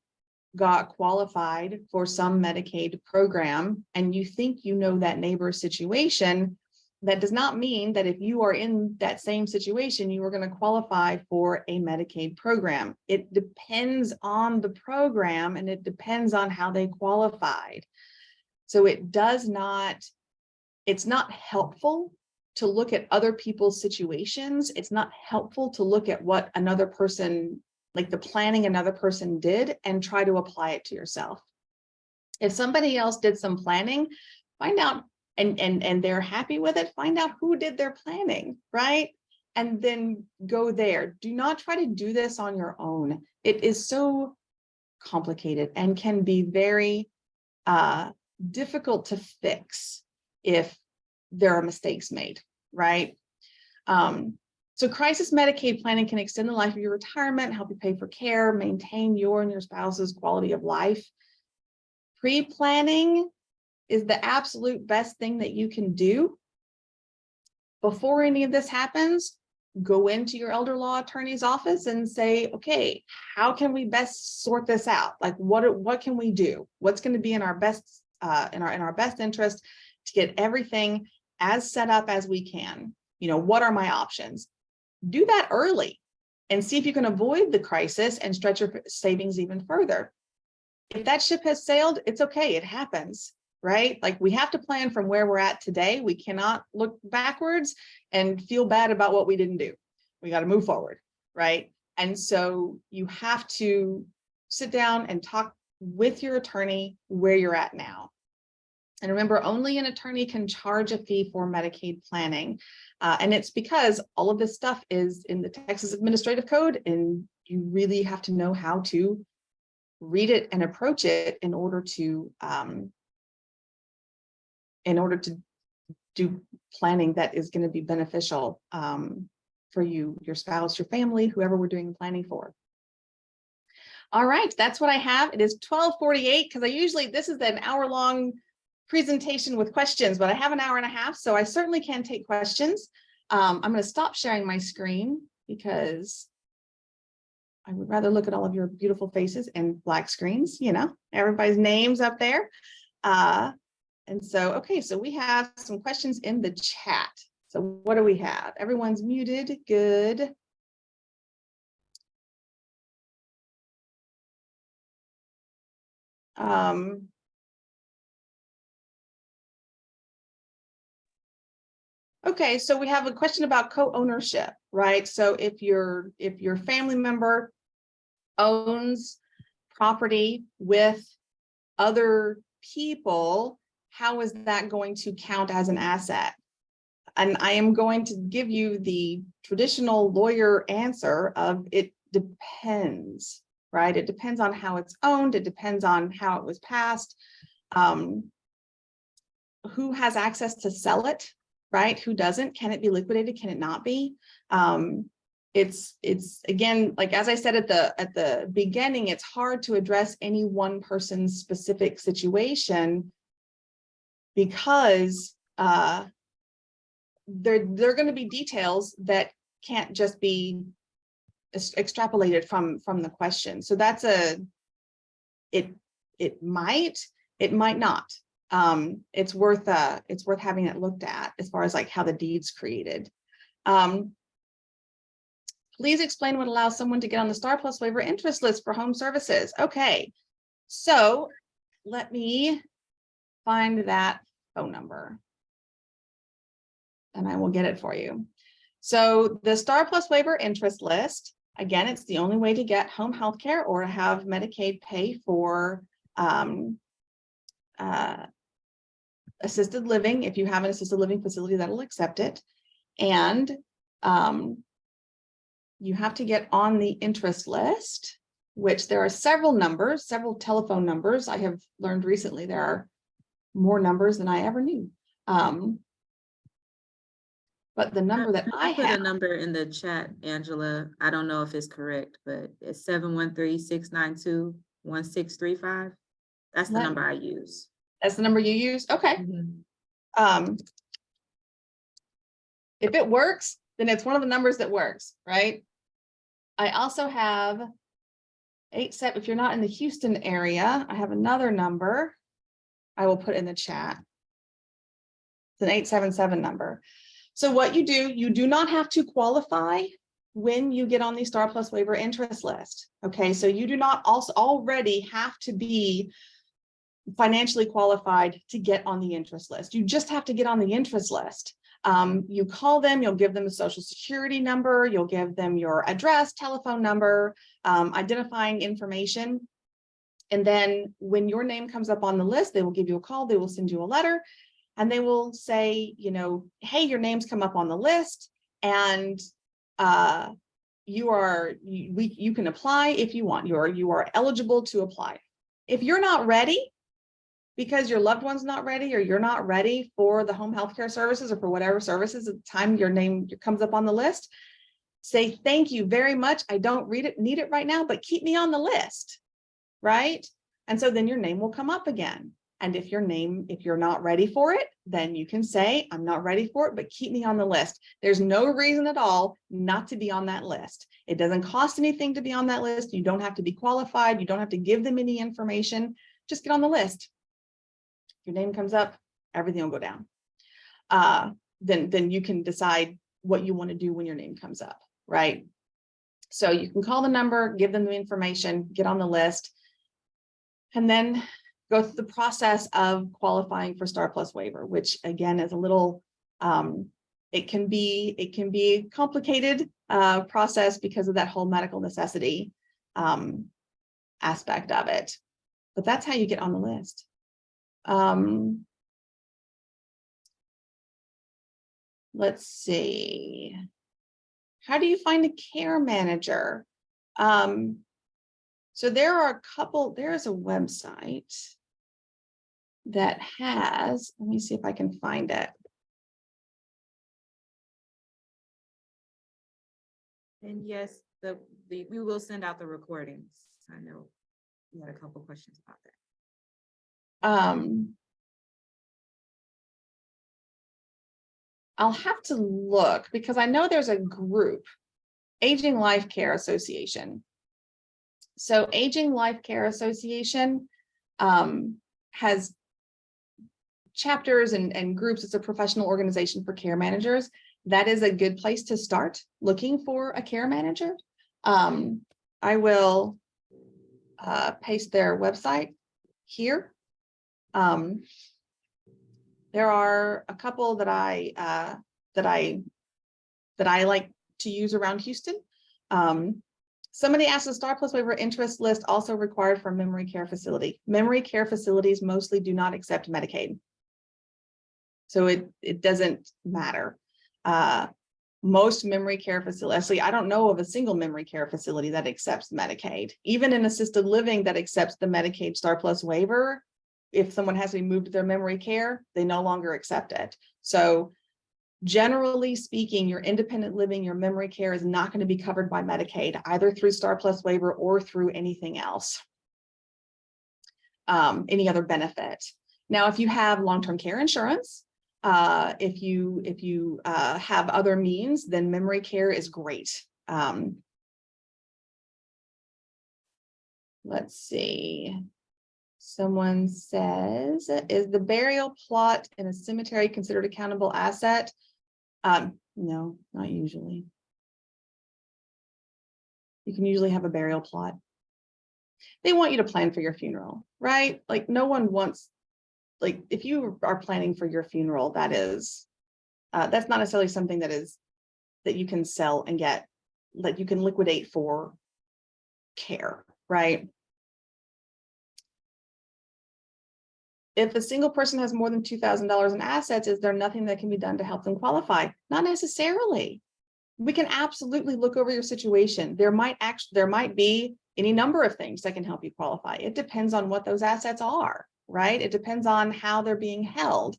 got qualified for some Medicaid program and you think you know that neighbor's situation, that does not mean that if you are in that same situation, you are going to qualify for a Medicaid program. It depends on the program and it depends on how they qualified. So it's not helpful to look at other people's situations. It's not helpful to look at what another person, like the planning another person did, and try to apply it to yourself. If somebody else did some planning, find out, and they're happy with it, find out who did their planning, right? And then go there. Do not try to do this on your own. It is so complicated and can be very difficult to fix if there are mistakes made, right? So crisis Medicaid planning can extend the life of your retirement, help you pay for care, maintain your and your spouse's quality of life. Pre-planning is the absolute best thing that you can do. Before any of this happens, go into your elder law attorney's office and say, okay, how can we best sort this out? Like, what can we do? What's going to be in our best in our best interest to get everything as set up as we can? You know, what are my options? Do that early and see if you can avoid the crisis and stretch your savings even further. If that ship has sailed, it's okay. It happens, right? Like, we have to plan from where we're at today. We cannot look backwards and feel bad about what we didn't do. We got to move forward, right? And so you have to sit down and talk with your attorney where you're at now. And remember, only an attorney can charge a fee for Medicaid planning. And it's because all of this stuff is in the Texas Administrative Code, and you really have to know how to read it and approach it in order to do planning that is going to be beneficial for you, your spouse, your family, whoever we're doing planning for. All right, that's what I have. It is 12:48 because this is an hour-long presentation with questions, but I have an hour and a half, so I certainly can take questions. I'm going to stop sharing my screen because I would rather look at all of your beautiful faces and black screens, you know, everybody's names up there. And so, okay, so we have some questions in the chat. So what do we have? Everyone's muted. Good. Okay, so we have a question about co-ownership, right? So if your family member owns property with other people, how is that going to count as an asset? And I am going to give you the traditional lawyer answer of it depends, right? It depends on how it's owned. It depends on how it was passed. Who has access to sell it, right? Who doesn't? Can it be liquidated? Can it not be? It's again, like, as I said at the beginning, it's hard to address any one person's specific situation because there are going to be details that can't just be extrapolated from the question. So that's it might not. It's worth having it looked at as far as like how the deed's created. Please explain what allows someone to get on the STAR+ waiver interest list for home services. Okay, so let me find that phone number and I will get it for you. So the STAR+ waiver interest list, again, it's the only way to get home health care or to have Medicaid pay for a assisted living, if you have an assisted living facility that'll accept it. And you have to get on the interest list, which there are several numbers, several telephone numbers. I have learned recently there are more numbers than I ever knew. But the number that I put a have, number in the chat, Angela. I don't know if it's correct, but it's 713-692-1635. That's the Let- number I use. that's the number you use. Okay. If it works, then it's one of the numbers that works, right? I also have 87. If you're not in the Houston area, I have another number I will put in the chat. It's an 877 number. So what you do not have to qualify when you get on the Star Plus waiver interest list. Okay, so you do not also already have to be financially qualified to get on the interest list. You just have to get on the interest list. You call them, you'll give them a social security number, you'll give them your address, telephone number, identifying information. And then when your name comes up on the list, they will give you a call, they will send you a letter, and they will say, you know, hey, your name's come up on the list, and you can apply if you want. You are eligible to apply. If you're not ready, because your loved one's not ready, or you're not ready for the home health care services, or for whatever services at the time your name comes up on the list, say, thank you very much. I don't need it right now, but keep me on the list, right? And so then your name will come up again. And if you're not ready for it, then you can say, I'm not ready for it, but keep me on the list. There's no reason at all not to be on that list. It doesn't cost anything to be on that list. You don't have to be qualified. You don't have to give them any information. Just get on the list. Your name comes up, everything will go down. Then you can decide what you want to do when your name comes up, right? So you can call the number, give them the information, get on the list, and then go through the process of qualifying for Star Plus waiver, which again is a little, it can be a complicated process because of that whole medical necessity aspect of it. But that's how you get on the list. Let's see. How do you find a care manager? So there is a website that has, let me see if I can find it. And yes, we will send out the recordings. I know you had a couple questions about that. I'll have to look because I know there's a group, Aging Life Care Association. So Aging Life Care Association has chapters and groups. It's a professional organization for care managers. That is a good place to start looking for a care manager. I will paste their website here. There are a couple that I like to use around Houston. Somebody asked, the Star Plus waiver interest list also required for memory care facility. Memory care facilities mostly do not accept Medicaid. So it doesn't matter. Most memory care facilities, actually, I don't know of a single memory care facility that accepts Medicaid. Even in assisted living that accepts the Medicaid Star Plus waiver, if someone has to be moved to their memory care, they no longer accept it. So generally speaking, your independent living, your memory care is not going to be covered by Medicaid, either through Star Plus waiver or through anything else, any other benefit. Now, if you have long-term care insurance, if you have other means, then memory care is great. Let's see. Someone says, is the burial plot in a cemetery considered a countable asset? No, not usually. You can usually have a burial plot. They want you to plan for your funeral, right? Like no one wants, like if you are planning for your funeral, that is, that's not necessarily something that you can sell and get, that you can liquidate for care, right? If a single person has more than $2,000 in assets, is there nothing that can be done to help them qualify? Not necessarily. We can absolutely look over your situation. There might be any number of things that can help you qualify. It depends on what those assets are, right? It depends on how they're being held.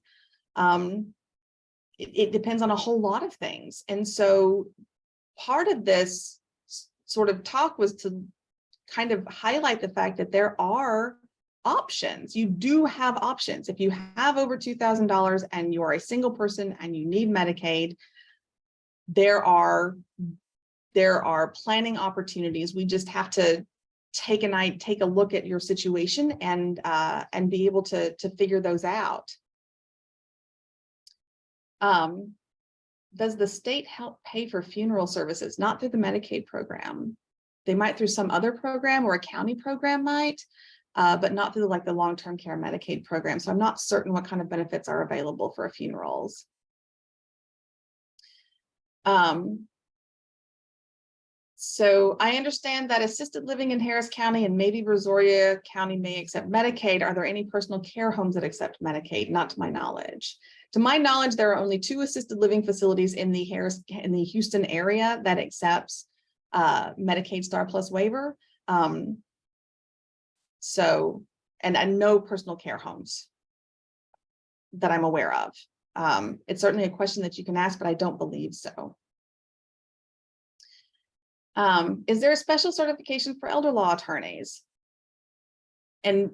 It depends on a whole lot of things. And so part of this sort of talk was to kind of highlight the fact that there are options. You do have options. If you have over $2,000 and you are a single person and you need Medicaid, there are planning opportunities. We just have to take a look at your situation and be able to figure those out. Does the state help pay for funeral services? Not through the Medicaid program. They might through some other program, or a county program might, but not through like the long-term care Medicaid program. So I'm not certain what kind of benefits are available for funerals. So I understand that assisted living in Harris County and maybe Brazoria County may accept Medicaid. Are there any personal care homes that accept Medicaid? Not to my knowledge. To my knowledge, there are only 2 assisted living facilities in the Houston area that accepts Medicaid Star Plus waiver. So, and no personal care homes that I'm aware of. It's certainly a question that you can ask, but I don't believe so. Is there a special certification for elder law attorneys? And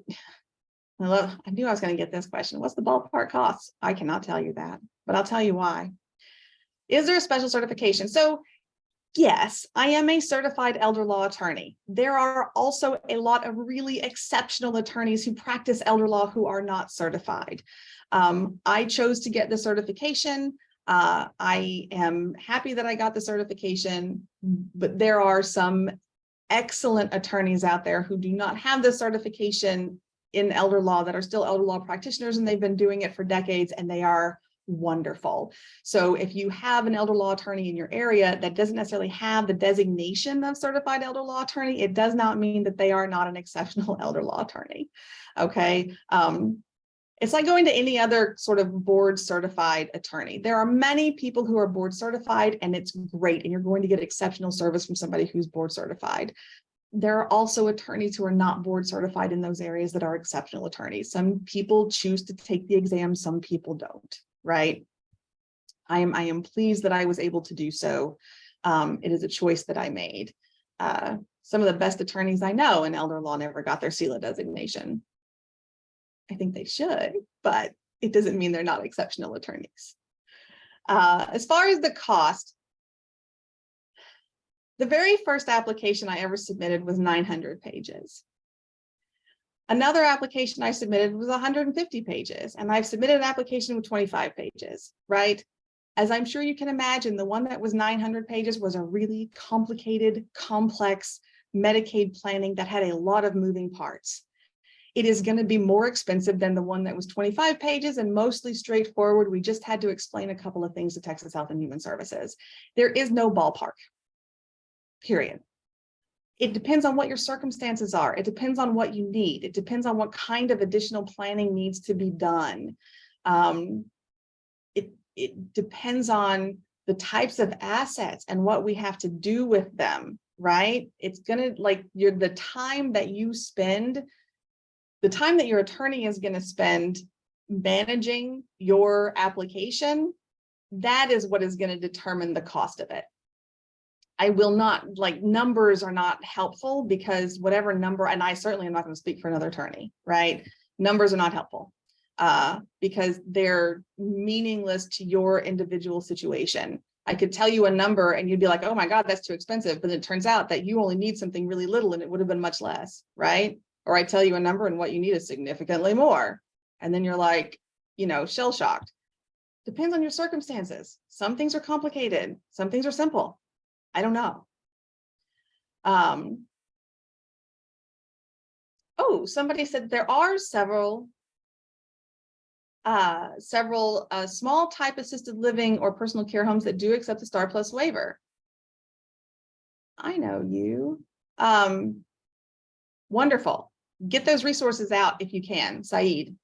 I knew I was going to get this question. What's the ballpark cost? I cannot tell you that, but I'll tell you why. Is there a special certification? So yes, I am a certified elder law attorney. There are also a lot of really exceptional attorneys who practice elder law who are not certified. I chose to get the certification. I am happy that I got the certification, but there are some excellent attorneys out there who do not have the certification in elder law that are still elder law practitioners, and they've been doing it for decades, and they are wonderful. So if you have an elder law attorney in your area that doesn't necessarily have the designation of certified elder law attorney, it does not mean that they are not an exceptional elder law attorney. Okay. It's like going to any other sort of board certified attorney. There are many people who are board certified, and it's great, and you're going to get exceptional service from somebody who's board certified. There are also attorneys who are not board certified in those areas that are exceptional attorneys. Some people choose to take the exam, some people don't, right? I am pleased that I was able to do so. It is a choice that I made. Some of the best attorneys I know in elder law never got their CELA designation. I think they should, but it doesn't mean they're not exceptional attorneys. As far as the cost, the very first application I ever submitted was 900 pages. Another application I submitted was 150 pages, and I've submitted an application with 25 pages, right? As I'm sure you can imagine, the one that was 900 pages was a really complicated, complex Medicaid planning that had a lot of moving parts. It is going to be more expensive than the one that was 25 pages and mostly straightforward. We just had to explain a couple of things to Texas Health and Human Services. There is no ballpark, period. It depends on what your circumstances are. It depends on what you need. It depends on what kind of additional planning needs to be done. It depends on the types of assets and what we have to do with them, right? It's going to, like, the time that you spend, the time that your attorney is going to spend managing your application, that is what is going to determine the cost of it. I will not, like, numbers are not helpful, because whatever number, and I certainly am not going to speak for another attorney, right? Numbers are not helpful because they're meaningless to your individual situation. I could tell you a number and you'd be like, oh my God, that's too expensive. But it turns out that you only need something really little and it would have been much less, right? Or I tell you a number and what you need is significantly more. And then you're like, shell shocked. Depends on your circumstances. Some things are complicated. Some things are simple. I don't know. Oh, somebody said there are several small type assisted living or personal care homes that do accept the Star Plus waiver. I know you. Wonderful. Get those resources out if you can, Saeed.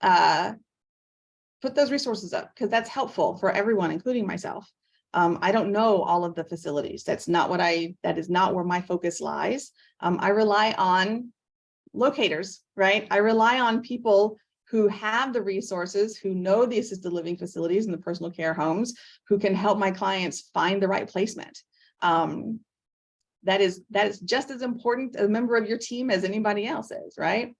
put those resources up, because that's helpful for everyone, including myself. I don't know all of the facilities. That is not where my focus lies. I rely on locators, right? I rely on people who have the resources, who know the assisted living facilities and the personal care homes, who can help my clients find the right placement. That is just as important a member of your team as anybody else is, right?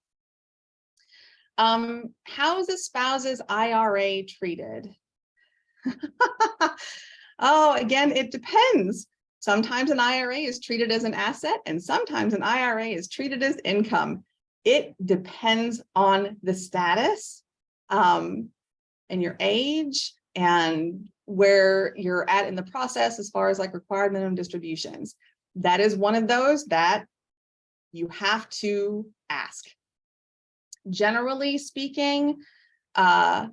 How is a spouse's IRA treated? Oh, again, it depends. Sometimes an IRA is treated as an asset, and sometimes an IRA is treated as income. It depends on the status, and your age, and where you're at in the process as far as like required minimum distributions. That is one of those that you have to ask. Generally speaking, the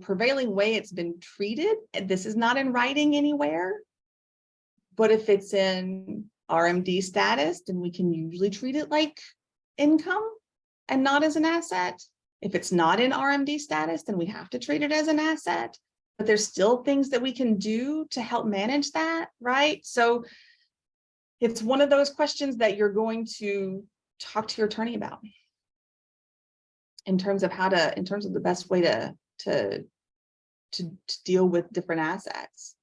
prevailing way it's been treated, this is not in writing anywhere, but if it's in RMD status, then we can usually treat it like income and not as an asset. If it's not in RMD status, then we have to treat it as an asset, but there's still things that we can do to help manage that, right? So it's one of those questions that you're going to talk to your attorney about in terms of the best way to deal with different assets.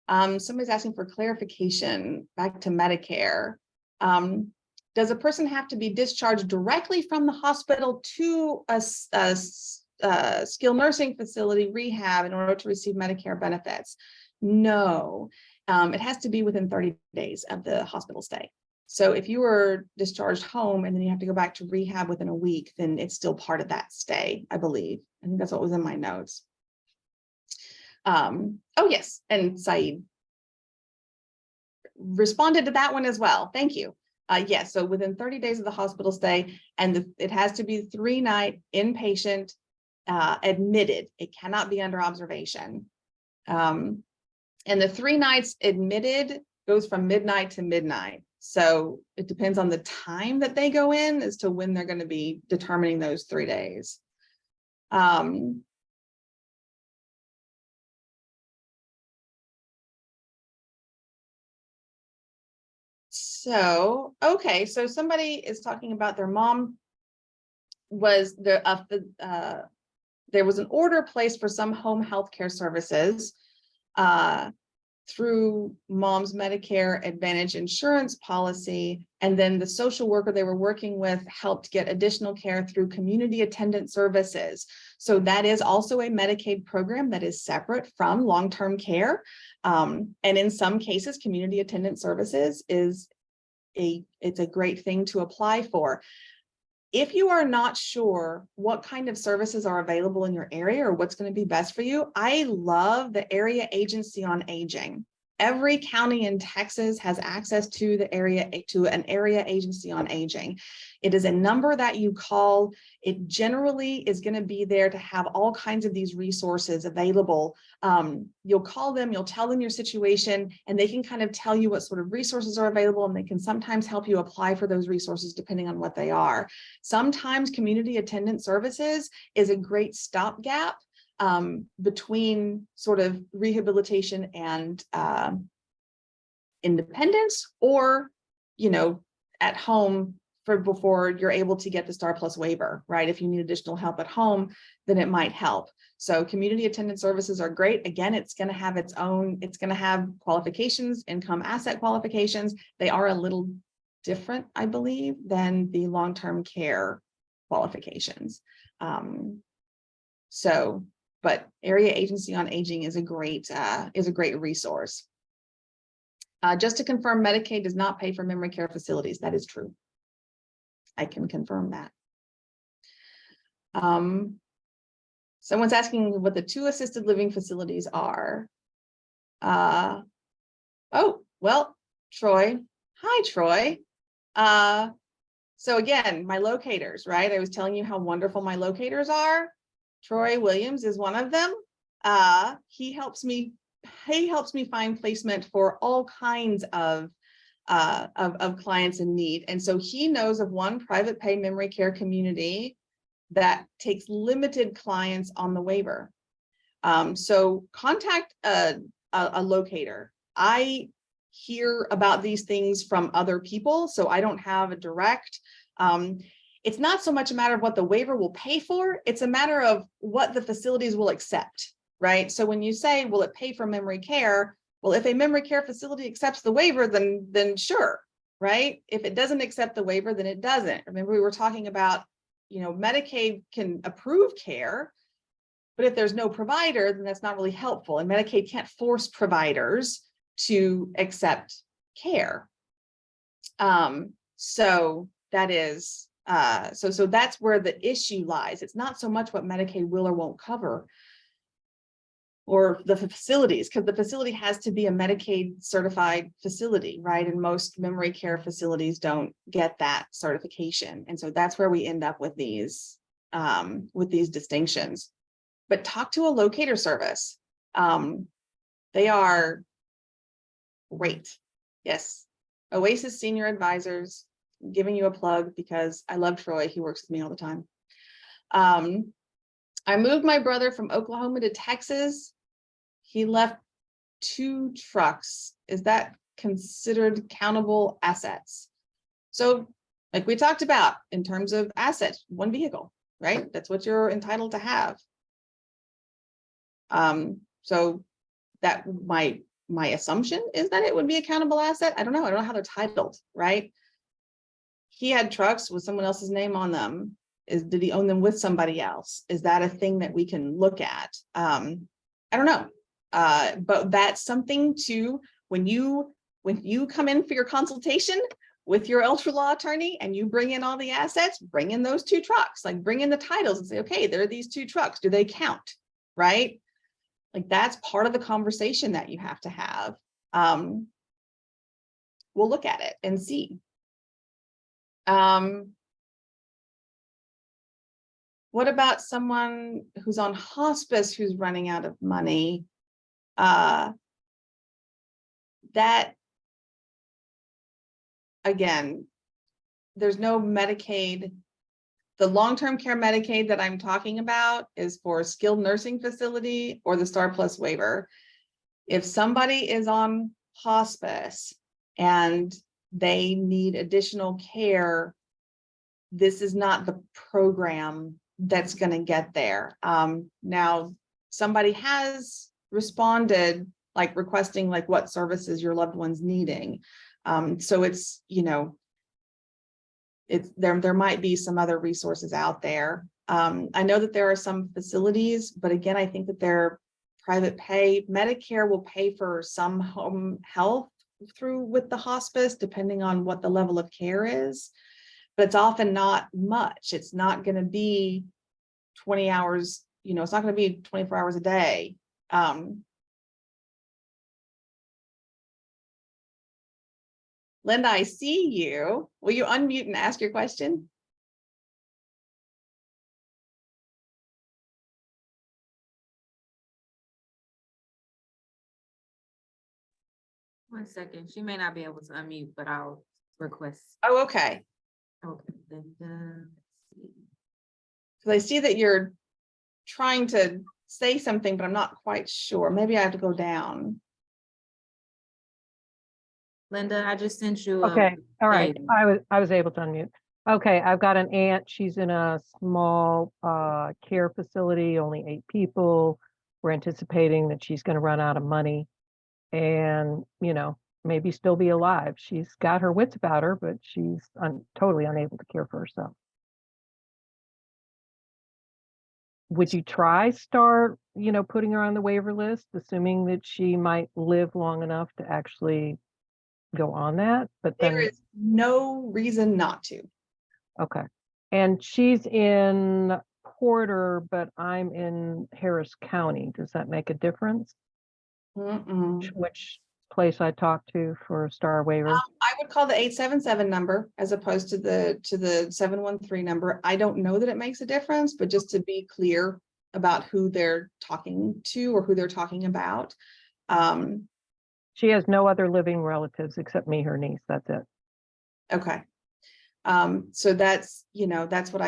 Somebody's asking for clarification back to Medicare. Does a person have to be discharged directly from the hospital to a skilled nursing facility rehab in order to receive Medicare benefits? No, it has to be within 30 days of the hospital stay. So if you were discharged home and then you have to go back to rehab within a week, then it's still part of that stay, I believe. I think that's what was in my notes. Oh yes, and Saeed responded to that one as well. Thank you. Yes, so within 30 days of the hospital stay, and it has to be 3-night inpatient, admitted. It cannot be under observation. And the 3 nights admitted goes from midnight to midnight. So it depends on the time that they go in as to when they're going to be determining those 3 days. So, okay, so somebody is talking about their mom was there was an order placed for some home health care services through mom's Medicare Advantage insurance policy. And then the social worker they were working with helped get additional care through community attendant services. So that is also a Medicaid program that is separate from long-term care. And in some cases, community attendant services it's a great thing to apply for. If you are not sure what kind of services are available in your area or what's going to be best for you, I love the Area Agency on Aging. Every county in Texas has access to an area agency on aging. It is a number that you call. It generally is going to be there to have all kinds of these resources available. You'll call them, you'll tell them your situation, and they can kind of tell you what sort of resources are available, and they can sometimes help you apply for those resources depending on what they are. Sometimes community attendant services is a great stopgap between sort of rehabilitation and independence, or, at home before you're able to get the STAR Plus waiver, right? If you need additional help at home, then it might help. So community attendant services are great. Again, it's going to have qualifications, income asset qualifications. They are a little different, I believe, than the long-term care qualifications. But Area Agency on Aging is a great resource. Just to confirm, Medicaid does not pay for memory care facilities. That is true. I can confirm that. Someone's asking what the 2 assisted living facilities are. Oh, well, Troy. Hi, Troy. So again, my locators, right? I was telling you how wonderful my locators are. Troy Williams is one of them. He helps me find placement for all kinds of of clients in need. And so he knows of one private pay memory care community that takes limited clients on the waiver. So contact a locator. I hear about these things from other people, so I don't have a direct. It's not so much a matter of what the waiver will pay for, it's a matter of what the facilities will accept, right? So when you say, will it pay for memory care? Well, if a memory care facility accepts the waiver, then sure, right? If it doesn't accept the waiver, then it doesn't. Remember, we were talking about, Medicaid can approve care, but if there's no provider, then that's not really helpful. And Medicaid can't force providers to accept care. So that is, so that's where the issue lies. It's not so much what Medicaid will or won't cover, or the facilities, because the facility has to be a Medicaid certified facility, right? And most memory care facilities don't get that certification. And so that's where we end up with these distinctions. But talk to a locator service. They are great. Yes. Oasis Senior Advisors, I'm giving you a plug because I love Troy. He works with me all the time. I moved my brother from Oklahoma to Texas. He left 2 trucks. Is that considered countable assets? So like we talked about in terms of assets, 1 vehicle, right? That's what you're entitled to have. So that my assumption is that it would be a countable asset. I don't know how they're titled, right? He had trucks with someone else's name on them. Did he own them with somebody else? Is that a thing that we can look at? I don't know. But that's something to, when you come in for your consultation with your ultra law attorney and you bring in all the assets, bring in those 2 trucks, like bring in the titles and say, okay, there are these 2 trucks. Do they count? Right? Like that's part of the conversation that you have to have. We'll look at it and see. What about someone who's on hospice who's running out of money? That, again, there's no Medicaid. The long-term care Medicaid that I'm talking about is for skilled nursing facility or the Star Plus waiver. If somebody is on hospice and they need additional care, this is not the program that's going to get there. Now, somebody has responded, like requesting like what services your loved one's needing. So it's, there might be some other resources out there. I know that there are some facilities, but again, I think that they're private pay. Medicare will pay for some home health through with the hospice, depending on what the level of care is, but it's often not much. It's not going to be 20 hours, it's not going to be 24 hours a day. Linda, I see you. Will you unmute and ask your question? One second. She may not be able to unmute, but I'll request. Oh, okay. Okay. Let's see. Because I see that you're trying to say something, but I'm not quite sure. Maybe I have to go down. Linda, I just sent you. Okay, all right. Hey. I was able to unmute. Okay, I've got an aunt. She's in a small care facility, only 8 people. We're anticipating that she's going to run out of money and, maybe still be alive. She's got her wits about her, but she's totally unable to care for herself. Would you start, putting her on the waiver list, assuming that she might live long enough to actually go on that? But then There is no reason not to. okay. And she's in Porter, but I'm in Harris County. Does that make a difference? Which place I talk to for a star waiver? I would call the 877 number as opposed to the 713 number. I don't know that it makes a difference, but just to be clear about who they're talking to or who they're talking about. She has no other living relatives except me, her niece. That's it. Okay. So that's, that's what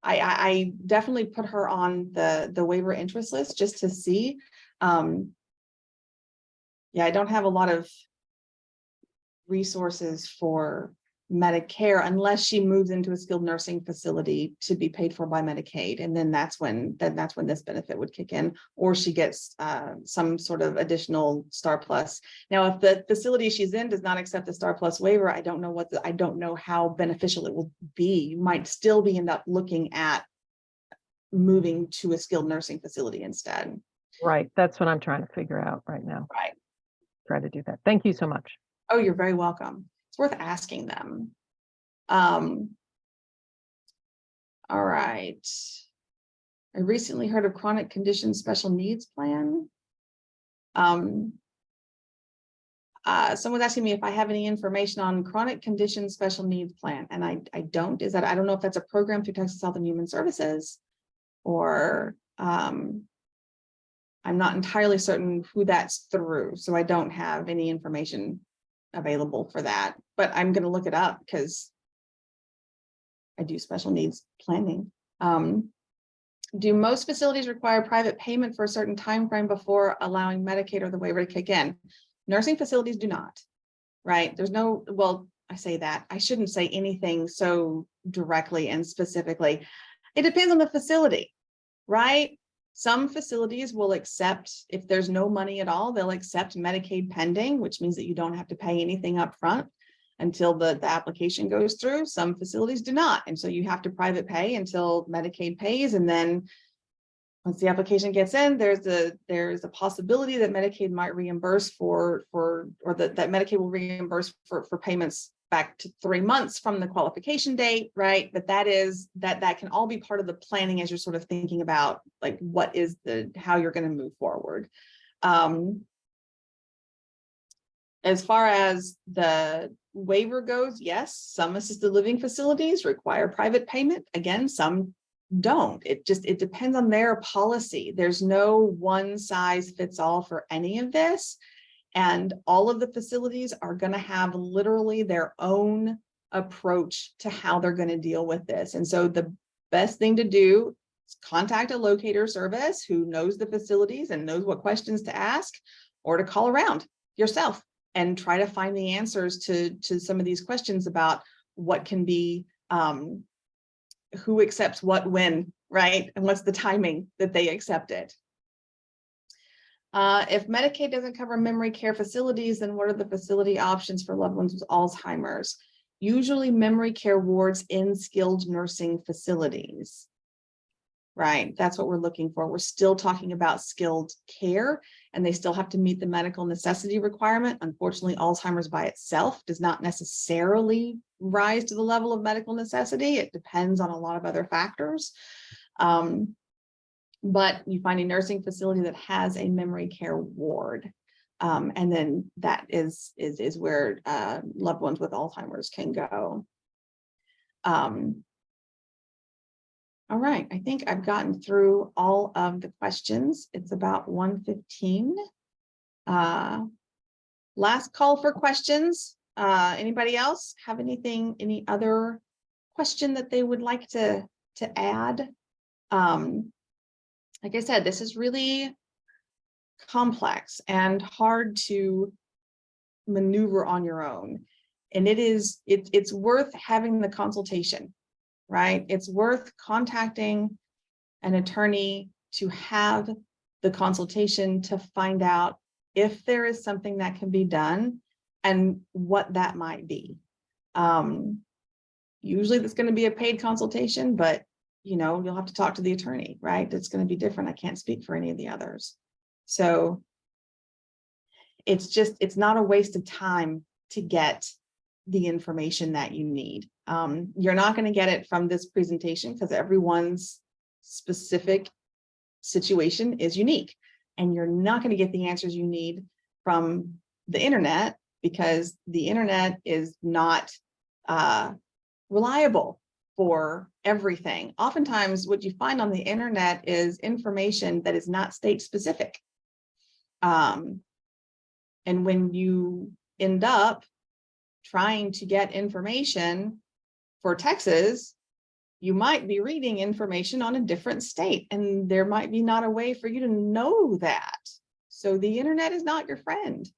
I definitely put her on the waiver interest list just to see. Yeah, I don't have a lot of resources for Medicare unless she moves into a skilled nursing facility to be paid for by Medicaid. And then that's when this benefit would kick in, or she gets some sort of additional Star Plus. Now, if the facility she's in does not accept the Star Plus waiver, I don't know how beneficial it will be. You might still end up looking at moving to a skilled nursing facility instead. Right. That's what I'm trying to figure out right now. Right. Try to do that. Thank you so much. Oh, you're very welcome. It's worth asking them. All right. I recently heard of chronic condition special needs plan. Someone's asking me if I have any information on chronic condition special needs plan, and I don't. I don't know if that's a program through Texas Health and Human Services, or I'm not entirely certain who that's through, so I don't have any information available for that, but I'm going to look it up because I do special needs planning. Do most facilities require private payment for a certain time frame before allowing Medicaid or the waiver to kick in? Nursing facilities do not, right? There's no, well, I say that. I shouldn't say anything so directly and specifically. It depends on the facility, right? Some facilities will accept, if there's no money at all, they'll accept Medicaid pending, which means that you don't have to pay anything up front until the application goes through. Some facilities do not. And so you have to private pay until Medicaid pays. And then once the application gets in, there's a possibility that Medicaid might reimburse or that Medicaid will reimburse for payments back to 3 months from the qualification date, right? But that can all be part of the planning as you're sort of thinking about like how you're going to move forward. As far as the waiver goes, yes, some assisted living facilities require private payment. Again, some don't. It depends on their policy. There's no one size fits all for any of this. And all of the facilities are going to have literally their own approach to how they're going to deal with this. And so the best thing to do is contact a locator service who knows the facilities and knows what questions to ask, or to call around yourself and try to find the answers to some of these questions about what can be, who accepts what when, right? And what's the timing that they accept it. If Medicaid doesn't cover memory care facilities, then what are the facility options for loved ones with Alzheimer's? Usually memory care wards in skilled nursing facilities, right? That's what we're looking for. We're still talking about skilled care, and they still have to meet the medical necessity requirement. Unfortunately, Alzheimer's by itself does not necessarily rise to the level of medical necessity. It depends on a lot of other factors. But you find a nursing facility that has a memory care ward. And then that is where loved ones with Alzheimer's can go. All right, I think I've gotten through all of the questions. It's about 1:15. Last call for questions. Anybody else have any other question that they would like to add? Like I said, this is really complex and hard to maneuver on your own. And it's worth having the consultation, right? It's worth contacting an attorney to have the consultation to find out if there is something that can be done and what that might be. Usually that's going to be a paid consultation, but you'll have to talk to the attorney, right? It's going to be different. I can't speak for any of the others. So it's not a waste of time to get the information that you need. You're not going to get it from this presentation because everyone's specific situation is unique, and you're not going to get the answers you need from the internet because the internet is not reliable for everything. Oftentimes what you find on the internet is information that is not state specific. And when you end up trying to get information for Texas, you might be reading information on a different state, and there might be not a way for you to know that. So the internet is not your friend.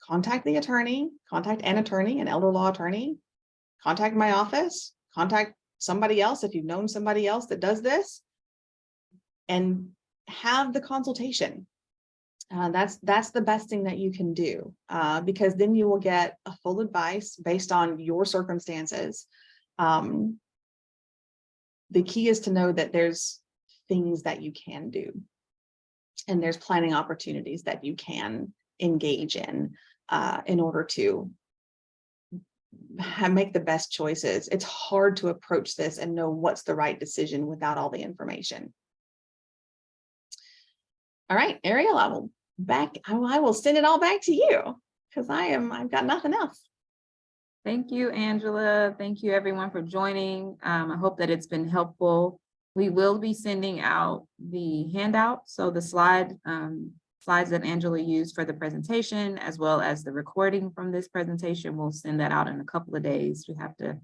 Contact the attorney, contact an attorney, an elder law attorney, contact my office, contact somebody else if you've known somebody else that does this, and have the consultation. That's the best thing that you can do, because then you will get a full advice based on your circumstances. The key is to know that there's things that you can do, and there's planning opportunities that you can engage in order to make the best choices. It's hard to approach this and know what's the right decision without all the information. All right, Ariel, I will send it all back to you, because I've got nothing else. Thank you, Angela. Thank you, everyone, for joining. I hope that it's been helpful. We will be sending out the handout, so the slides that Angela used for the presentation, as well as the recording from this presentation. We'll send that out in a couple of days. We have to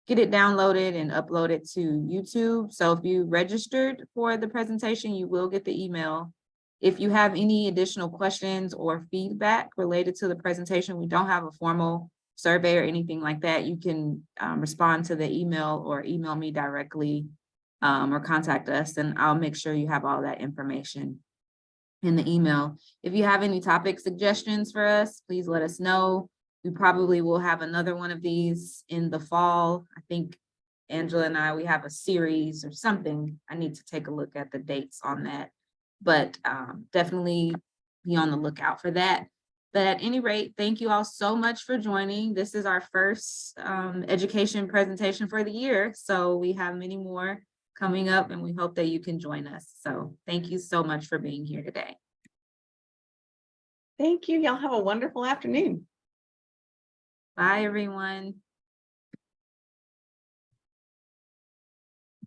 get it downloaded and upload it to YouTube. So if you registered for the presentation, you will get the email. If you have any additional questions or feedback related to the presentation, we don't have a formal survey or anything like that. You can respond to the email or email me directly, or contact us, and I'll make sure you have all that information in the email. If you have any topic suggestions for us, please let us know. We probably will have another one of these in the fall. I think Angela and we have a series or something. I need to take a look at the dates on that, but definitely be on the lookout for that. But at any rate, thank you all so much for joining. This is our first education presentation for the year, so we have many more coming up, and we hope that you can join us. So thank you so much for being here today. Thank you. Y'all have a wonderful afternoon. Bye, everyone.